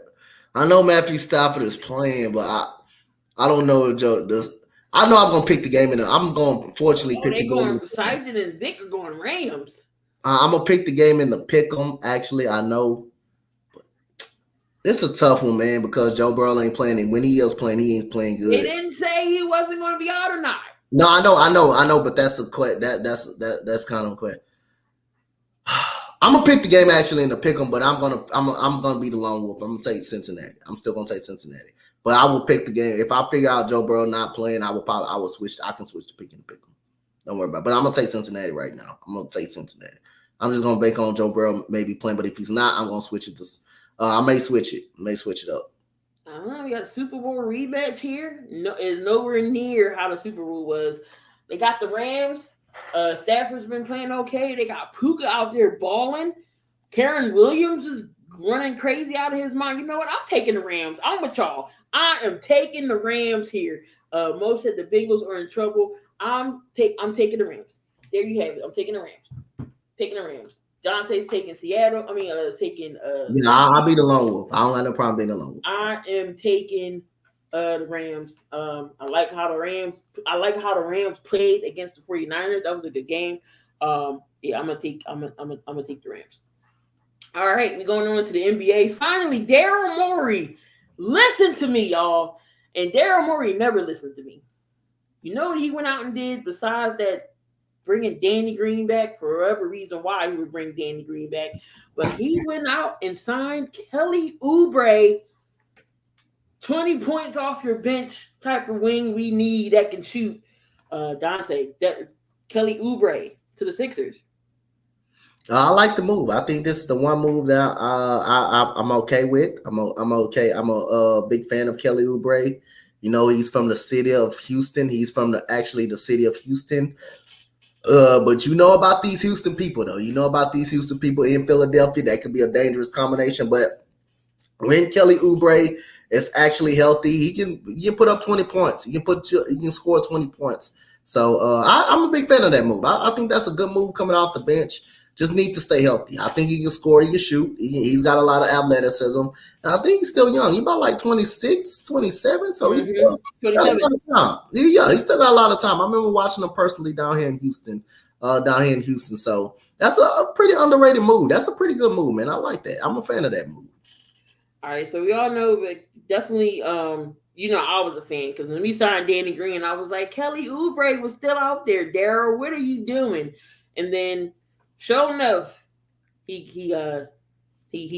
I know Matthew Stafford is playing, but I don't know if Joe does. I know I'm gonna pick the game, and I'm gonna fortunately pick They the going game. Siphon and Vic are going Rams. I'm gonna pick the game in the pick 'em. Actually, I know. This is a tough one, man, because Joe Burrow ain't playing, and when he is playing, he ain't playing good. They didn't say he wasn't going to be out or not. No, I know, but that's a that's kind of a question. I'm gonna pick the game actually in the pick 'em, but I'm gonna be the lone wolf. I'm gonna take Cincinnati. I'm still gonna take Cincinnati, but I will pick the game if I figure out Joe Burrow not playing. I will switch. I can switch to picking the pick 'em. Don't worry about it. But I'm gonna take Cincinnati right now. I'm gonna take Cincinnati. I'm just gonna bank on Joe Burrow maybe playing, but if he's not, I'm gonna switch it to. I may switch it. Up. I don't know. We got a Super Bowl rematch here. No, it's nowhere near how the Super Bowl was. They got the Rams. Stafford's been playing okay. They got Puka out there balling. Karen Williams is running crazy out of his mind. You know what? I'm taking the Rams. I'm with y'all. I am taking the Rams here. Most said the Bengals are in trouble. I'm taking the Rams. There you have it. I'm taking the Rams. Taking the Rams. Dante's taking Seattle. Taking. I'll be the lone wolf. I don't have no problem being the lone wolf. I am taking the Rams. I like how the Rams played against the 49ers. That was a good game. I'm gonna take the Rams. All right, we're going on to the NBA. Finally, Daryl Morey. Listen to me, y'all. And Daryl Morey never listened to me. You know what he went out and did besides that? Bringing Danny Green back for whatever reason why he would bring Danny Green back. But he went out and signed Kelly Oubre, 20 points off your bench type of wing we need that can shoot. Dante, that Kelly Oubre to the Sixers. I like the move. I think this is the one move that I'm okay with. I'm okay. I'm a big fan of Kelly Oubre. You know, he's from the city of Houston. He's from the city of Houston. But you know about these Houston people, though. You know about these Houston people in Philadelphia. That could be a dangerous combination. But when Kelly Oubre is actually healthy, he can put up 20 points. He can score 20 points. So I'm a big fan of that move. I think that's a good move coming off the bench. Just need to stay healthy. I think he can score. He can shoot. He's got a lot of athleticism. And I think he's still young. He's about like 26, 27. So he's still got a lot of time. He's still got a lot of time. I remember watching him personally down here in Houston. So that's a pretty underrated move. That's a pretty good move, man. I like that. I'm a fan of that move. All right. So we all know, but definitely, I was a fan because when we signed Danny Green, I was like, Kelly Oubre was still out there. Daryl, what are you doing? And then, sure enough, he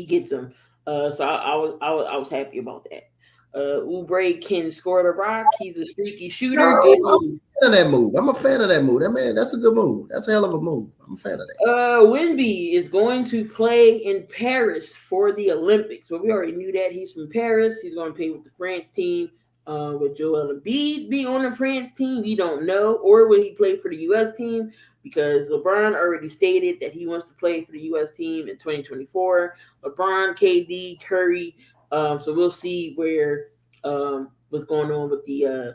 gets him. So I was happy about that. Oubre can score the rock. He's a streaky shooter. I'm a fan of that move. That man, that's a good move. That's a hell of a move. I'm a fan of that. Wemby is going to play in Paris for the Olympics. Well, we already knew that. He's from Paris. He's going to play with the France team. Would Joel Embiid be on the France team? We don't know. Or will he play for the U.S. team? Because LeBron already stated that he wants to play for the U.S. team in 2024. LeBron, KD, Curry. So we'll see what's going on with the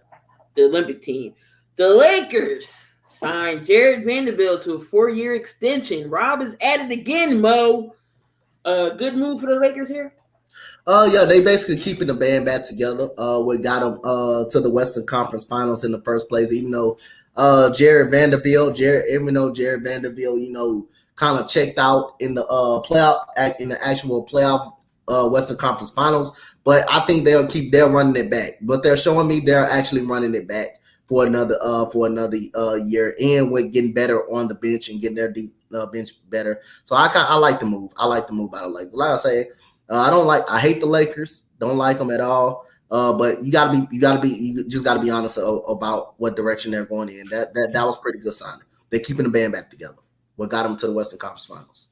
Olympic team. The Lakers signed Jared Vanderbilt to a 4-year extension. Rob is at it again, Mo. Good move for the Lakers here. Yeah, they basically keeping the band back together. What got them to the Western Conference Finals in the first place, even though Jared Vanderbilt, kind of checked out in the actual playoff Western Conference Finals. But I think they're running it back. But they're showing me they're actually running it back for another year, and with getting better on the bench and getting their deep bench better. So I like the move. I like the move out of Lakers. Like I say, I hate the Lakers. Don't like them at all. But you just gotta be honest about what direction they're going in. That was pretty good signing. They're keeping the band back together. What got them to the Western Conference Finals.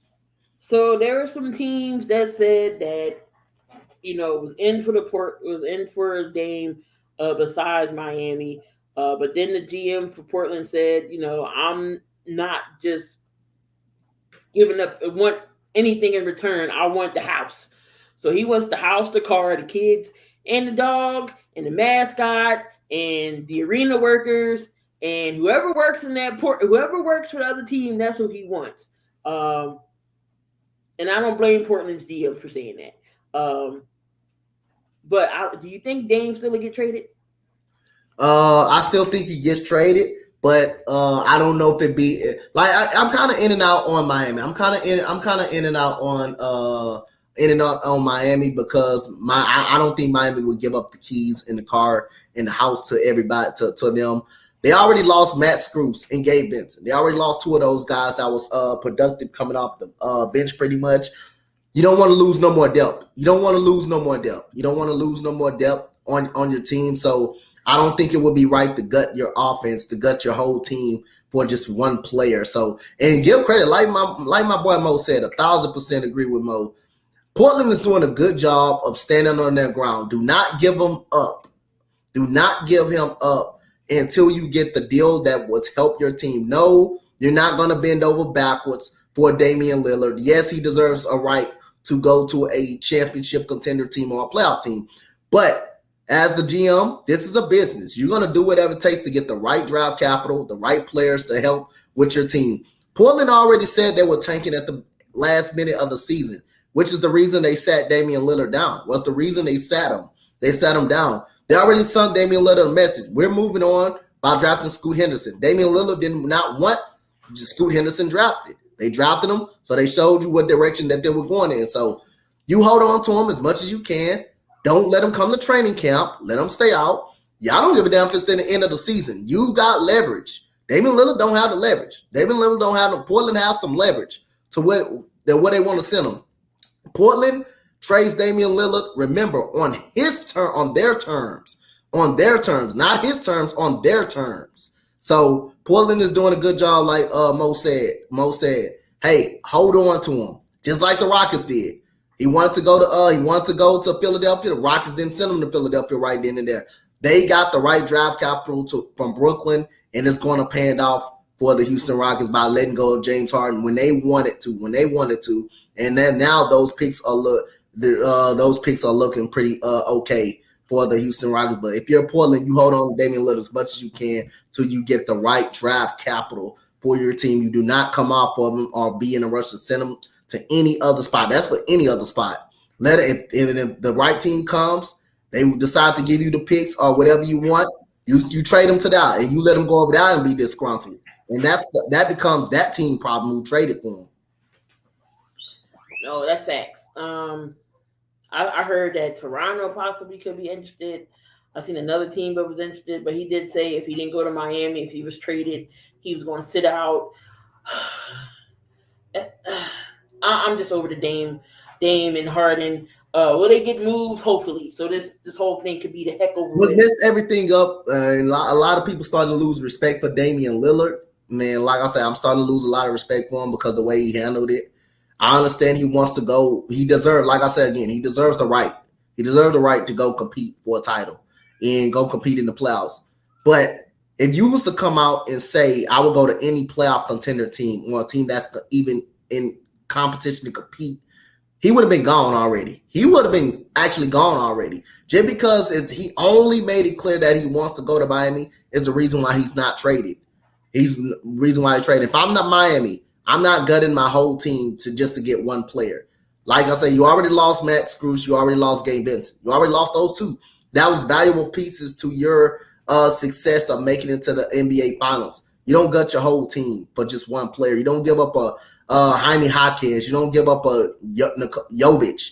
So there were some teams that said that was in for a Dame besides Miami. But then the GM for Portland said, I'm not just giving up. I want anything in return. I want the house. So he wants to house the car, the kids, and the dog, and the mascot, and the arena workers, and whoever works in that port, whoever works for the other team. That's what he wants. And I don't blame Portland's GM for saying that. But do you think Dame still will get traded? I still think he gets traded, but I don't know if it be like I'm kind of in and out on Miami. I'm kind of in and out on Miami because I don't think Miami would give up the keys in the car in the house to everybody to them. They already lost Matt Screws and Gabe Vincent. They already lost two of those guys that was productive coming off the bench pretty much. You don't want to lose no more depth. You don't want to lose no more depth on your team. So I don't think it would be right to gut your offense, to gut your whole team for just one player. So, and give credit, like my boy Mo said, 1,000% agree with Mo. Portland is doing a good job of standing on their ground. Do not give them up. Do not give him up until you get the deal that would help your team. No, you're not going to bend over backwards for Damian Lillard. Yes, he deserves a right to go to a championship contender team or a playoff team. But as the GM, this is a business. You're going to do whatever it takes to get the right draft capital, the right players to help with your team. Portland already said they were tanking at the last minute of the season, which is the reason they sat Damian Lillard down. What's the reason they sat him? They sat him down. They already sent Damian Lillard a message. We're moving on by drafting Scoot Henderson. Damian Lillard did not want just Scoot Henderson drafted. They drafted him, so they showed you what direction that they were going in. So you hold on to him as much as you can. Don't let him come to training camp. Let him stay out. Y'all don't give a damn if it's in the end of the season. You got leverage. Damian Lillard don't have the leverage. Damian Lillard don't have the. Portland has some leverage to what they want to send him. Portland trades Damian Lillard. Remember, on their terms, not his terms, on their terms. So Portland is doing a good job, like Mo said. Hey, hold on to him, just like the Rockets did. He wanted to go to Philadelphia. The Rockets didn't send him to Philadelphia right then and there. They got the right draft capital from Brooklyn, and it's going to pan off for the Houston Rockets by letting go of James Harden when they wanted to. And then now those picks are looking pretty okay for the Houston Rockets. But if you're Portland, you hold on to Damian Lillard as much as you can till you get the right draft capital for your team. You do not come off of them or be in a rush to send them to any other spot. That's for any other spot. If the right team comes, they decide to give you the picks or whatever you want, you trade them to that, and you let them go over there and be disgruntled. And that becomes that team problem who traded for them. No, that's facts. I heard that Toronto possibly could be interested. I've seen another team that was interested, but he did say if he didn't go to Miami, if he was traded, he was going to sit out. I'm just over the Dame and Harden. Will they get moved? Hopefully. So this whole thing could be the heck over. We'll mess everything up, and a lot of people starting to lose respect for Damian Lillard. Man, like I said, I'm starting to lose a lot of respect for him because of the way he handled it. I understand he wants to go. He deserves, like I said again, he deserves the right. He deserves the right to go compete for a title and go compete in the playoffs. But if you was to come out and say, I would go to any playoff contender team or a team that's even in competition to compete, he would have been gone already. He would have been actually gone already. Just because he only made it clear that he wants to go to Miami is the reason why he's not traded. He's the reason why he traded. If I'm not Miami, I'm not gutting my whole team to get one player. Like I said, you already lost Matt Screws. You already lost Gabe Vincent. You already lost those two. That was valuable pieces to your success of making it to the NBA Finals. You don't gut your whole team for just one player. You don't give up a Jaime Jaquez. You don't give up a Jovic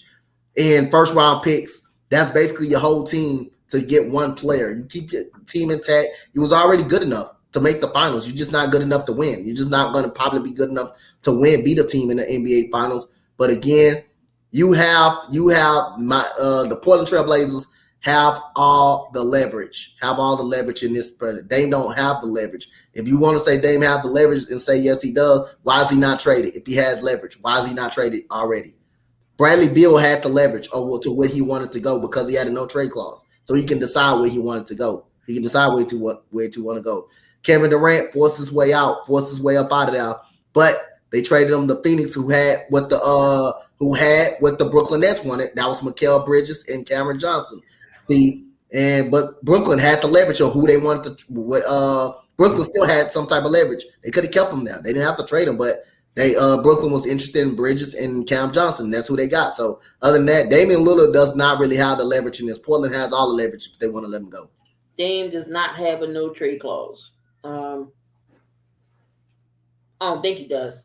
and first round picks. That's basically your whole team to get one player. You keep your team intact. It was already good enough to make the finals. You're just not good enough to win. You're just not going to probably be good enough to beat a team in the NBA Finals. But again, you have the Portland Trail Blazers have all the leverage. In this present. Dame don't have the leverage. If you want to say Dame have the leverage and say yes he does, why is he not traded? If he has leverage, why is he not traded already? Bradley Beal had the leverage to where he wanted to go because he had a no trade clause, so he can decide where he wanted to go. He can decide where to want to go. Kevin Durant forced his way up out of there. But They traded him to Phoenix, who had what the Brooklyn Nets wanted. That was Mikal Bridges and Cameron Johnson. But Brooklyn had the leverage of who they wanted to. Brooklyn still had some type of leverage. They could have kept him there. They didn't have to trade him, but Brooklyn was interested in Bridges and Cam Johnson. That's who they got. So other than that, Damian Lillard does not really have the leverage in this. Portland has all the leverage if they want to let him go. Dame does not have a no trade clause. I don't think he does.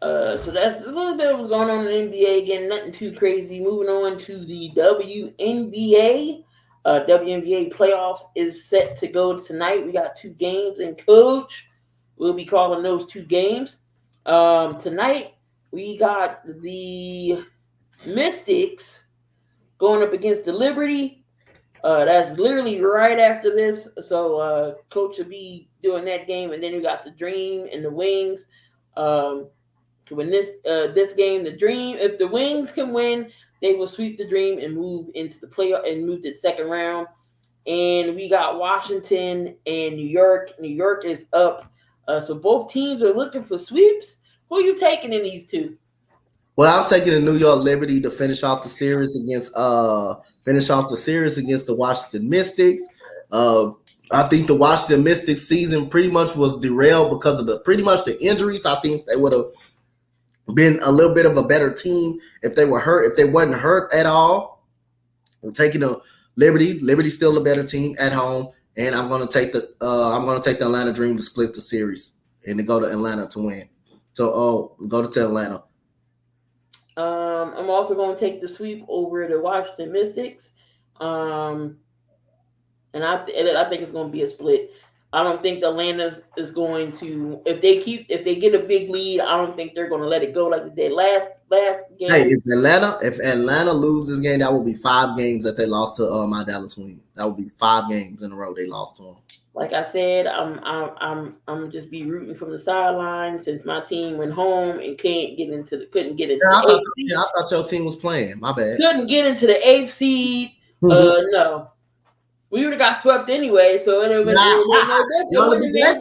So that's a little bit of what's going on in the NBA. Again, nothing too crazy. Moving on to the WNBA. WNBA playoffs is set to go tonight. We got 2 games, and Coach will be calling those 2 games. Tonight, we got the Mystics going up against the Liberty. That's literally right after this. So Coach will be doing that game, and then we got the Dream and the Wings. When this game, the Dream, if the Wings can win, they will sweep the Dream and move into the playoff and move to the second round. And we got Washington and New York. New York is up. So both teams are looking for sweeps. Who are you taking in these 2? Well, I'm taking the New York Liberty to finish off the series against the Washington Mystics. I think the Washington Mystics season pretty much was derailed because of the injuries. I think they would have been a little bit of a better team if they wasn't hurt at all. I'm taking the Liberty. Liberty's still a better team at home, and I'm going to take the Atlanta Dream to split the series and to go to Atlanta to win. So go to Atlanta. I'm also going to take the sweep over the Washington Mystics. And I think it's going to be a split. I don't think Atlanta is going to, if they get a big lead, I don't think they're going to let it go like they did last game. Hey, if Atlanta loses this game, that will be 5 games that they lost to my Dallas Wings. That would be 5 games in a row they lost to them. Like I said, I'm just be rooting from the sideline since my team went home and couldn't get into the 8th seed. I thought your team was playing. My bad. Couldn't get into the 8th seed. No. We would have got swept anyway, so it would have You ought to be glad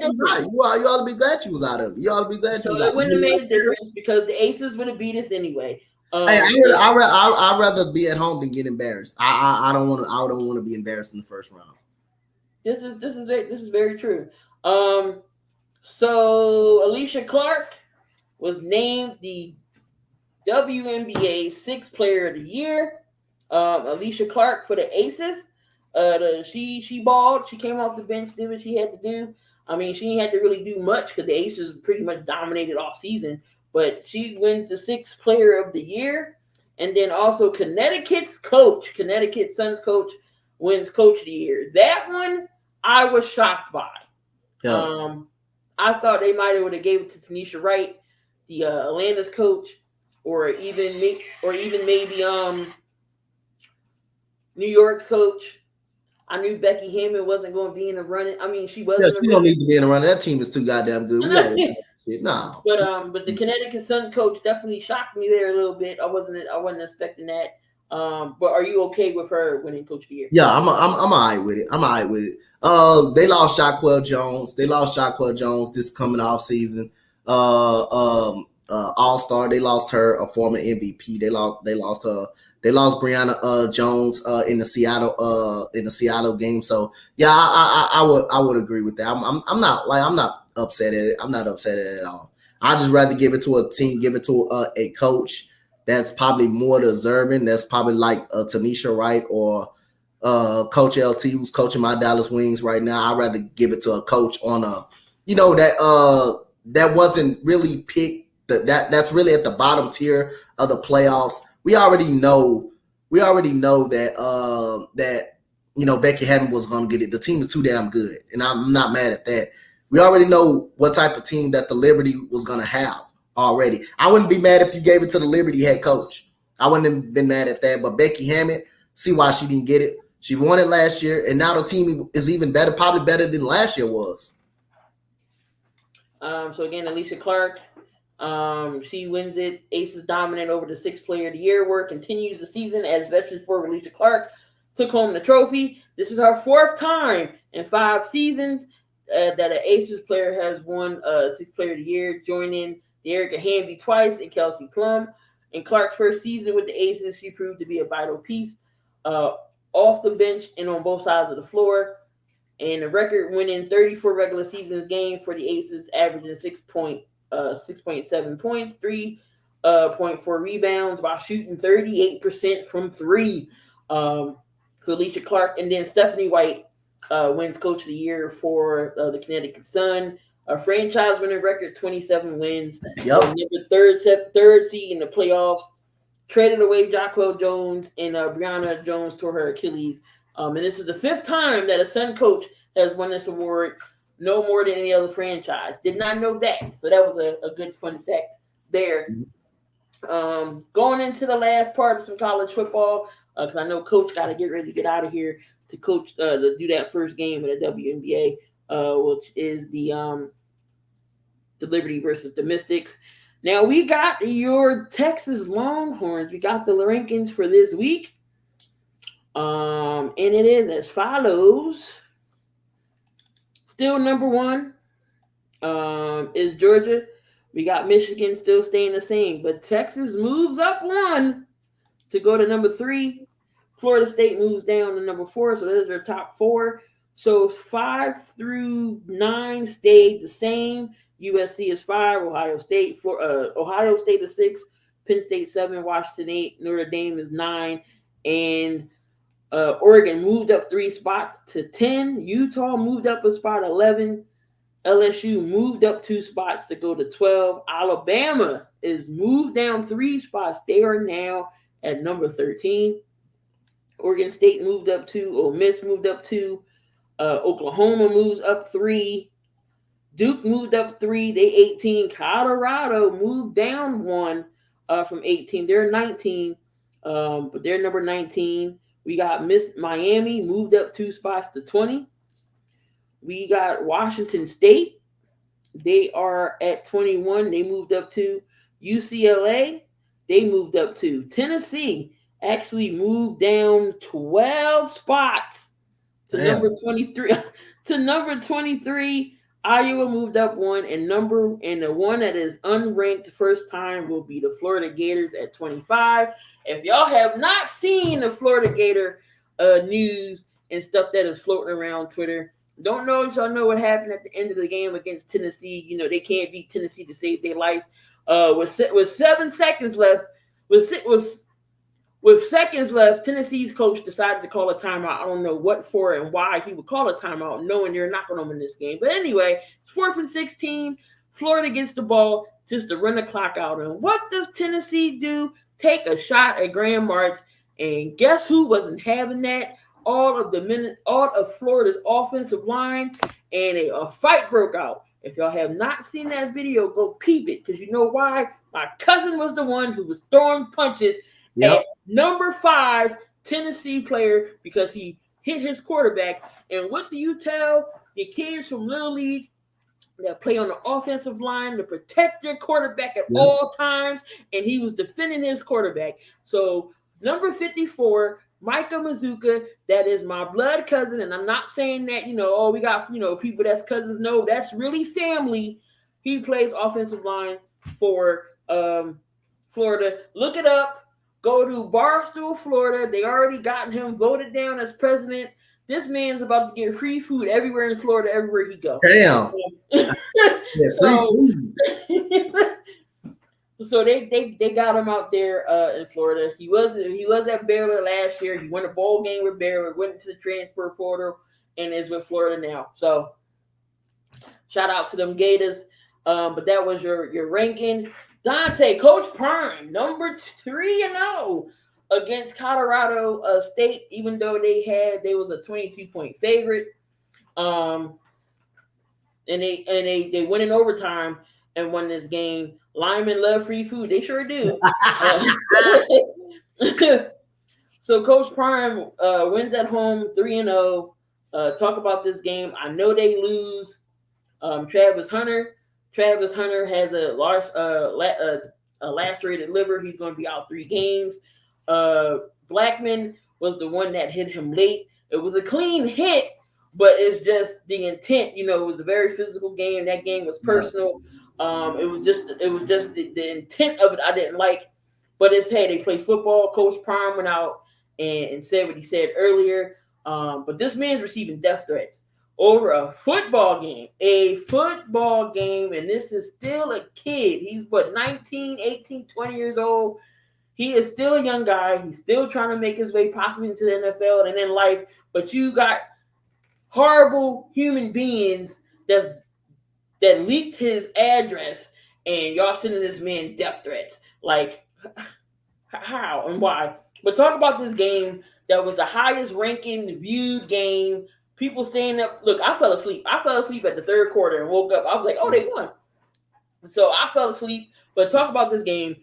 you was out of it. You ought to be glad you was out of it. So it wouldn't have made a difference because the Aces would have beat us anyway. I'd rather be at home than get embarrassed. I don't want to be embarrassed in the first round. This is very true. So Alicia Clark was named the WNBA 6th Player of the Year. Alicia Clark for the Aces. She balled. She came off the bench, did what she had to do. I mean, she didn't have to really do much because the Aces pretty much dominated all season. But she wins the 6th Player of the Year. And then also Connecticut Suns coach, wins Coach of the Year. That one I was shocked by. Yeah. I thought they might have gave it to Tanisha Wright, the Atlanta's coach, or even maybe New York's coach. I knew Becky Hammond wasn't going to be in the running. I mean, she wasn't. Yeah, she don't need to be in the running. That team is too goddamn good. No. But the Connecticut Sun coach definitely shocked me there a little bit. I wasn't expecting that. But are you okay with her winning Coach of the Year? Yeah, I'm all right with it. They lost Shaquille Jones this coming off season. All-Star. They lost her, a former MVP. They lost her. They lost Brianna Jones in the Seattle game. So yeah, I would agree with that. I'm not upset at it. I'm not upset at it at all. I just rather give it to a team, give it to a coach that's probably more deserving. That's probably like Tanisha Wright or Coach LT, who's coaching my Dallas Wings right now. I'd rather give it to a coach on that wasn't really picked. That's really at the bottom tier of the playoffs. We already know that Becky Hammond was going to get it. The team is too damn good, and I'm not mad at that. We already know what type of team that the Liberty was going to have already. I wouldn't be mad if you gave it to the Liberty head coach. I wouldn't have been mad at that. But Becky Hammond, see why she didn't get it. She won it last year, and now the team is even better, probably better than last year was. So again, Alicia Clark. She wins it. Aces dominant over the 6th Player of the Year award. Continues the season as veteran forward Alicia Clark took home the trophy. This is her 4th time in 5 seasons. that an Aces player has won Sixth Player of the Year, joining Erica Hamby twice and Kelsey Plum. In Clark's first season with the Aces, she proved to be a vital piece off the bench and on both sides of the floor. And the record winning 34 regular season games for the Aces, averaging 6.7 points, 3.4 rebounds, while shooting 38% from three. So Alicia Clark, and then Stephanie White wins Coach of the Year for the Connecticut Sun. A franchise winning record, 27 wins. Yep. Third seed in the playoffs. Traded away Jacquel Jones, and Brianna Jones tore her Achilles. And this is the fifth time that a Sun coach has won this award, no more than any other franchise. Did not know that. So that was a good fun fact there. Going into the last part of some college football, because I know Coach got to get ready to get out of here to coach to do that first game of the WNBA, which is the Liberty versus the Mystics. Now we got your Texas Longhorns. We got the rankings for this week. And it is as follows. Still number one is Georgia. We got Michigan still staying the same, but Texas moves up one to go to number 3. Florida State moves down to number 4, so those are their top 4. So 5 through 9 stayed the same. USC is 5, Ohio State is 6, Penn State 7, Washington 8, Notre Dame is 9, and Oregon moved up 3 spots to 10. Utah moved up a spot, 11. LSU moved up 2 spots to go to 12. Alabama is moved down 3 spots. They are now at number 13. Oregon State moved up 2. Ole Miss moved up 2. Oklahoma moves up 3. Duke moved up 3. They 18. Colorado moved down 1 from 18. They're 19, but they're number 19. We got Miami moved up 2 spots to 20. We got Washington State. They are at 21. They moved up 2. UCLA, they moved up 2. Tennessee actually moved down 12 spots to number 23. To number 23. Iowa moved up 1, and the one that is unranked first time will be the Florida Gators at 25. If y'all have not seen the Florida Gator news and stuff that is floating around Twitter, don't know if y'all know what happened at the end of the game against Tennessee. You know, they can't beat Tennessee to save their life. With 7 seconds left, with seconds left, Tennessee's coach decided to call a timeout. I don't know what for and why he would call a timeout, knowing they're not going to win this game. But anyway, it's 4th and 16. Florida gets the ball just to run the clock out. And what does Tennessee do? Take a shot at Graham March. And guess who wasn't having that? All of Florida's offensive line, and a fight broke out. If y'all have not seen that video, go peep it, because you know why? My cousin was the one who was throwing punches at number 5 Tennessee player because he hit his quarterback. And what do you tell the kids from Little League that play on the offensive line to protect their quarterback at all times? And he was defending his quarterback. So number 54, Micah Mazuka, that is my blood cousin. And I'm not saying that, we got, people that's cousins. No, that's really family. He plays offensive line for Florida. Look it up. Go to Barstool, Florida. They already got him voted down as president. This man's about to get free food everywhere in Florida, everywhere he goes. Damn. So they got him out there in Florida. He was at Baylor last year. He won a bowl game with Baylor, went into the transfer portal, and is with Florida now. So shout out to them Gators. But that was your ranking. Dante, Coach Prime, number 3-0 against Colorado State, even though they was a 22-point favorite. And they went in overtime and won this game. Linemen love free food. They sure do. So Coach Prime wins at home 3-0. Talk about this game. I know they lose. Travis Hunter has a large lacerated liver. He's going to be out 3 games. Blackman was the one that hit him late. It was a clean hit, but it's just the intent. It was a very physical game. That game was Yeah. personal. It was just the intent of it I didn't like. But it's hey, they play football. Coach Prime went out and said what he said earlier. But this man's receiving death threats over a football game. A football game, and this is still a kid. He's what, 19, 18, 20 years old. He is still a young guy. He's still trying to make his way possibly into the NFL and in life. But you got horrible human beings that leaked his address, and y'all sending this man death threats. Like, how and why? But talk about this game that was the highest ranking viewed game. People staying up. Look, I fell asleep. I fell asleep at the third quarter and woke up. I was like, oh, they won. So I fell asleep. But talk about this game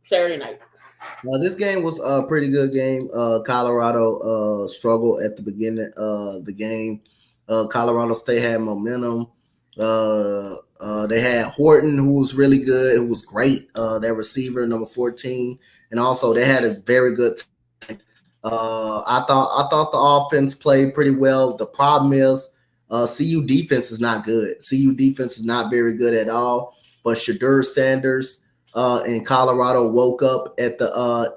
Saturday night. This game was a pretty good game. Colorado struggled at the beginning of the game. Colorado State had momentum. They had Horton, who was really good, who was great. Their receiver, number 14, and also they had a very good team. I thought the offense played pretty well. The problem is, CU defense is not good. CU defense is not very good at all. But Shadur Sanders in Colorado woke up at the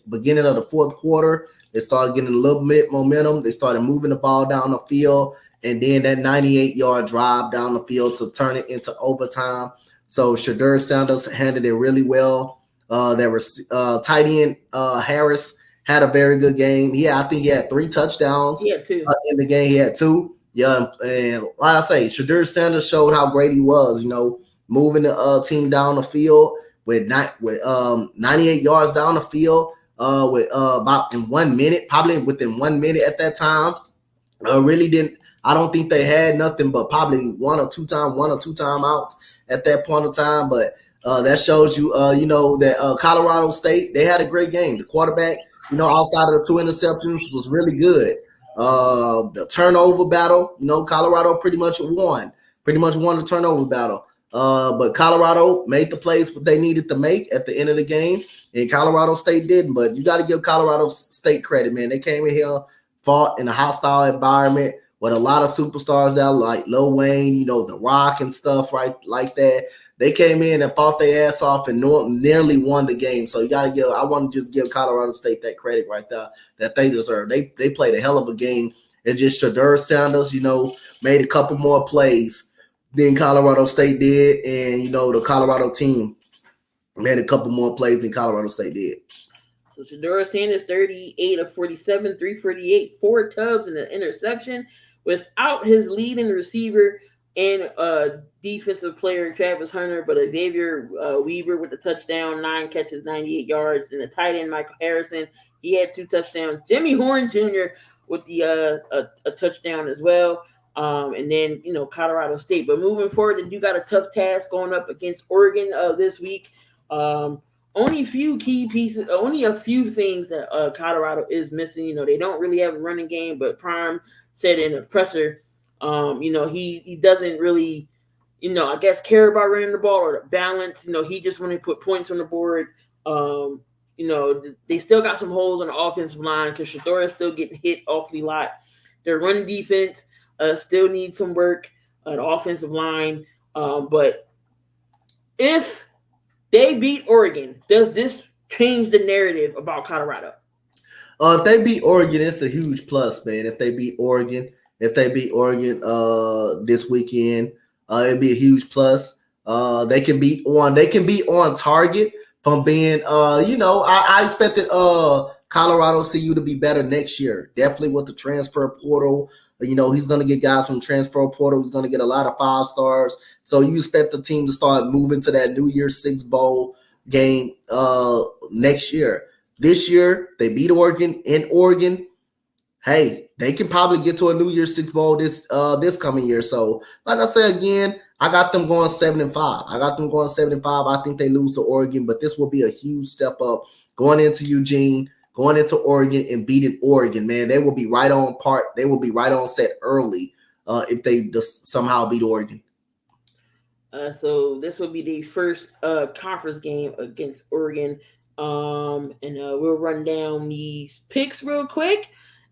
beginning of the fourth quarter. They started getting a little bit momentum. They started moving the ball down the field, and then that 98-yard drive down the field to turn it into overtime. So Shadur Sanders handled it really well. There was tight end Harris had a very good game. I think he had 3 touchdowns. He had 2 in the game. He had 2. Yeah, and like I say, Shadur Sanders showed how great he was. Moving the team down the field with 98 yards down the field with about in 1 minute, probably within 1 minute at that time. Really didn't. I don't think they had nothing but probably one or two timeouts at that point of time. But that shows you, that Colorado State, they had a great game. The quarterback, outside of the 2 interceptions, was really good. The turnover battle, Colorado pretty much won the turnover battle. But Colorado made the plays what they needed to make at the end of the game, and Colorado State didn't. But you got to give Colorado State credit, man. They came in here, fought in a hostile environment with a lot of superstars out like Lil Wayne, The Rock and stuff, right, like that. They came in and fought their ass off and nearly won the game. So I want to just give Colorado State that credit right there that they deserve. They played a hell of a game. And just Shadur Sanders, made a couple more plays than Colorado State did. And, the Colorado team made a couple more plays than Colorado State did. So Shadur Sanders, 38 of 47, 348, 4 tubs and an interception without his leading receiver and defensive player Travis Hunter, but Xavier Weaver with the touchdown, 9 catches, 98 yards, and the tight end Michael Harrison, he had 2 touchdowns. Jimmy Horn Jr. with the a touchdown as well. And then Colorado State. But moving forward, you got a tough task going up against Oregon this week. Only a few key pieces, only a few things that Colorado is missing. They don't really have a running game, but Prime said in a presser, he doesn't really, I guess care about running the ball or the balance. He just want to put points on the board. They still got some holes on the offensive line because Shadur is still getting hit awfully a lot. Their run defense still needs some work on the offensive line. But if they beat Oregon, does this change the narrative about Colorado? If they beat Oregon, it's a huge plus, man. If they beat Oregon this weekend, it'd be a huge plus. They can be on target from being I expected Colorado CU to be better next year. Definitely with the transfer portal. He's going to get guys from the transfer portal. He's going to get a lot of 5 stars. So you expect the team to start moving to that New Year's Six Bowl game next year. This year, they beat Oregon in Oregon. Hey, they can probably get to a New Year's Six Bowl this coming year. So, like I said again, I got them going 7-5. I think they lose to Oregon, but this will be a huge step up going into Eugene, going into Oregon and beating Oregon, man. They will be right on part. They will be right on set early if they just somehow beat Oregon. So this will be the first conference game against Oregon. And we'll run down these picks real quick.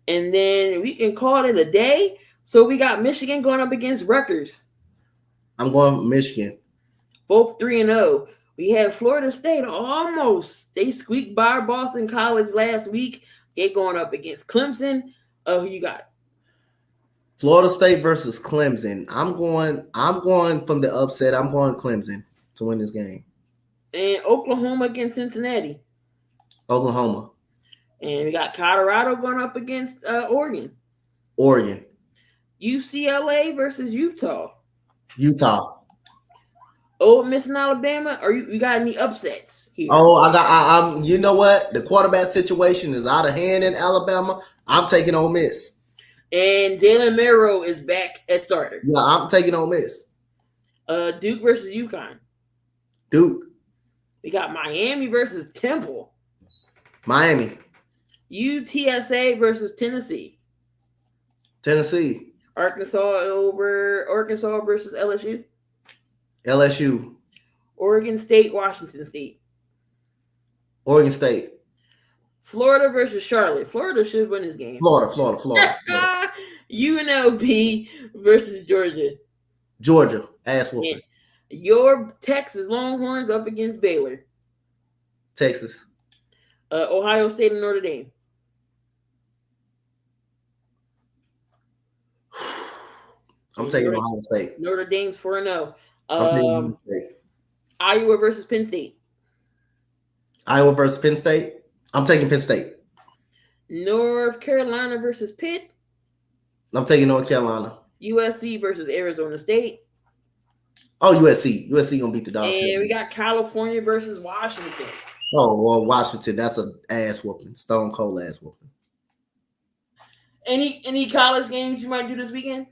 And then we can call it a day. So we got Michigan going up against Rutgers. I'm going Michigan. Both 3-0. We had Florida State almost. They squeaked by Boston College last week. They're going up against Clemson. Who you got? Florida State versus Clemson. I'm going from the upset. I'm going Clemson to win this game. And Oklahoma against Cincinnati. Oklahoma. And we got Colorado going up against Oregon. Oregon. UCLA versus Utah. Utah. Ole Miss and Alabama. Or you got any upsets here? Oh, I'm. You know what? The quarterback situation is out of hand in Alabama. I'm taking Ole Miss. And Jalen Milroe is back at starter. Yeah, I'm taking Ole Miss. Duke versus UConn. Duke. We got Miami versus Temple. Miami. UTSA versus Tennessee. Tennessee. Arkansas versus LSU. LSU. Oregon State, Washington State. Oregon State. Florida versus Charlotte. Florida should win this game. Florida. UNLV versus Georgia. Georgia. Ass whooping. Your Texas Longhorns up against Baylor. Texas. Ohio State and Notre Dame. I'm taking Ohio State. Notre Dame's 4-0. I'm taking Ohio State. Iowa versus Penn State. Iowa versus Penn State. I'm taking Penn State. North Carolina versus Pitt. I'm taking North Carolina. USC versus Arizona State. Oh, USC. USC gonna beat the Dogs. And we got California versus Washington. Oh, well, Washington. That's an ass whooping. Stone cold ass whooping. Any college games you might do this weekend?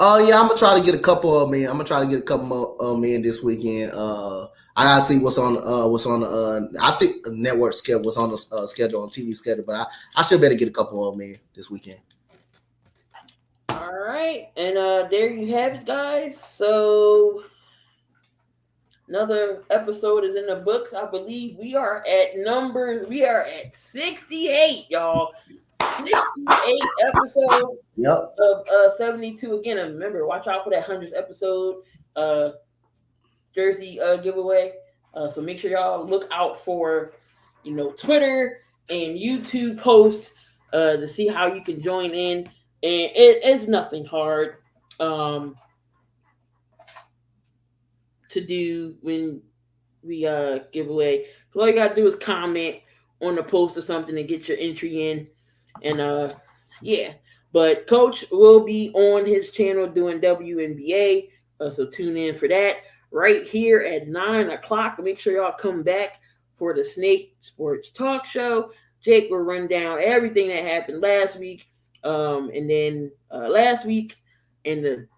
Yeah, I'm gonna try to get a couple of them in. I'm gonna try to get a couple more of them in this weekend. I gotta see what's on I think the network schedule was on the schedule on TV schedule, but I should better get a couple of them in this weekend. All right, and there you have it, guys. So another episode is in the books. I believe we are at 68, y'all. 68 episodes of 72. Again, remember, watch out for that 100th episode jersey giveaway. So make sure y'all look out for, Twitter and YouTube posts to see how you can join in. And it's nothing hard to do when we give away. So all you gotta do is comment on the post or something and get your entry in. And but Coach will be on his channel doing WNBA, so tune in for that right here at 9:00. Make sure y'all come back for the Snake Sports Talk Show. Jake will run down everything that happened last week, and then last week in the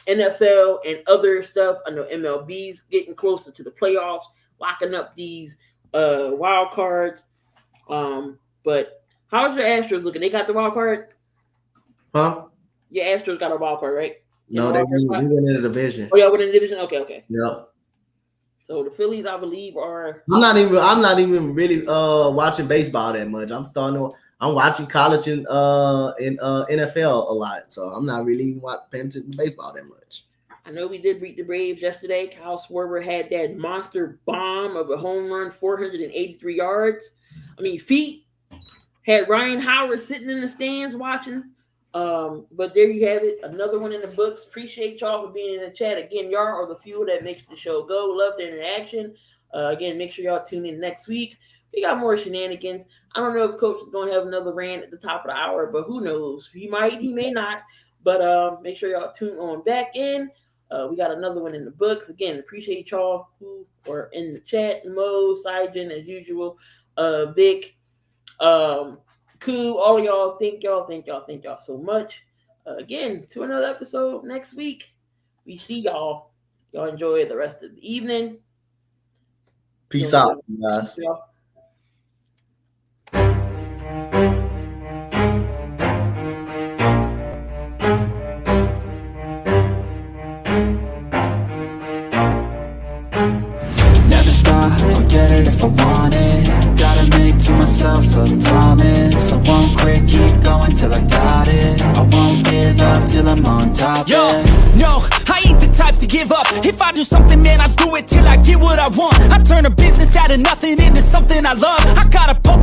NFL and other stuff. I know MLB's getting closer to the playoffs, locking up these wild cards. But how's your Astros looking? They got the wild card? Huh? Your Astros got a wild card, right? No, they went in the division. Oh, yeah, went in the division? Okay. Yeah. So the Phillies, I believe, are... I'm not even really watching baseball that much. I'm watching college and NFL a lot. So I'm not really even paying attention to baseball that much. I know we did beat the Braves yesterday. Kyle Schwarber had that monster bomb of a home run, 483 yards. Feet. Had Ryan Howard sitting in the stands watching. But there you have it. Another one in the books. Appreciate y'all for being in the chat. Again, y'all are the fuel that makes the show go. Love the interaction. Again, make sure y'all tune in next week. We got more shenanigans. I don't know if Coach is going to have another rant at the top of the hour, but who knows? He might, he may not. But make sure y'all tune on back in. We got another one in the books. Again, appreciate y'all who are in the chat. Mo, Syjan, as usual. Vic. Cool, all y'all. Thank y'all so much. Again, to another episode next week. We see y'all. Y'all enjoy the rest of the evening. Peace out, guys. Peace, y'all. Never stop, I'll get it if I want it. Gotta make to myself myself a promise. I won't quit, keep going till I got it. I won't give up till I'm on top. Yo, yeah. no, I ain't the type to give up. If I do something, man, I do it till I get what I want. I turn a business out of nothing into something I love. I got a poker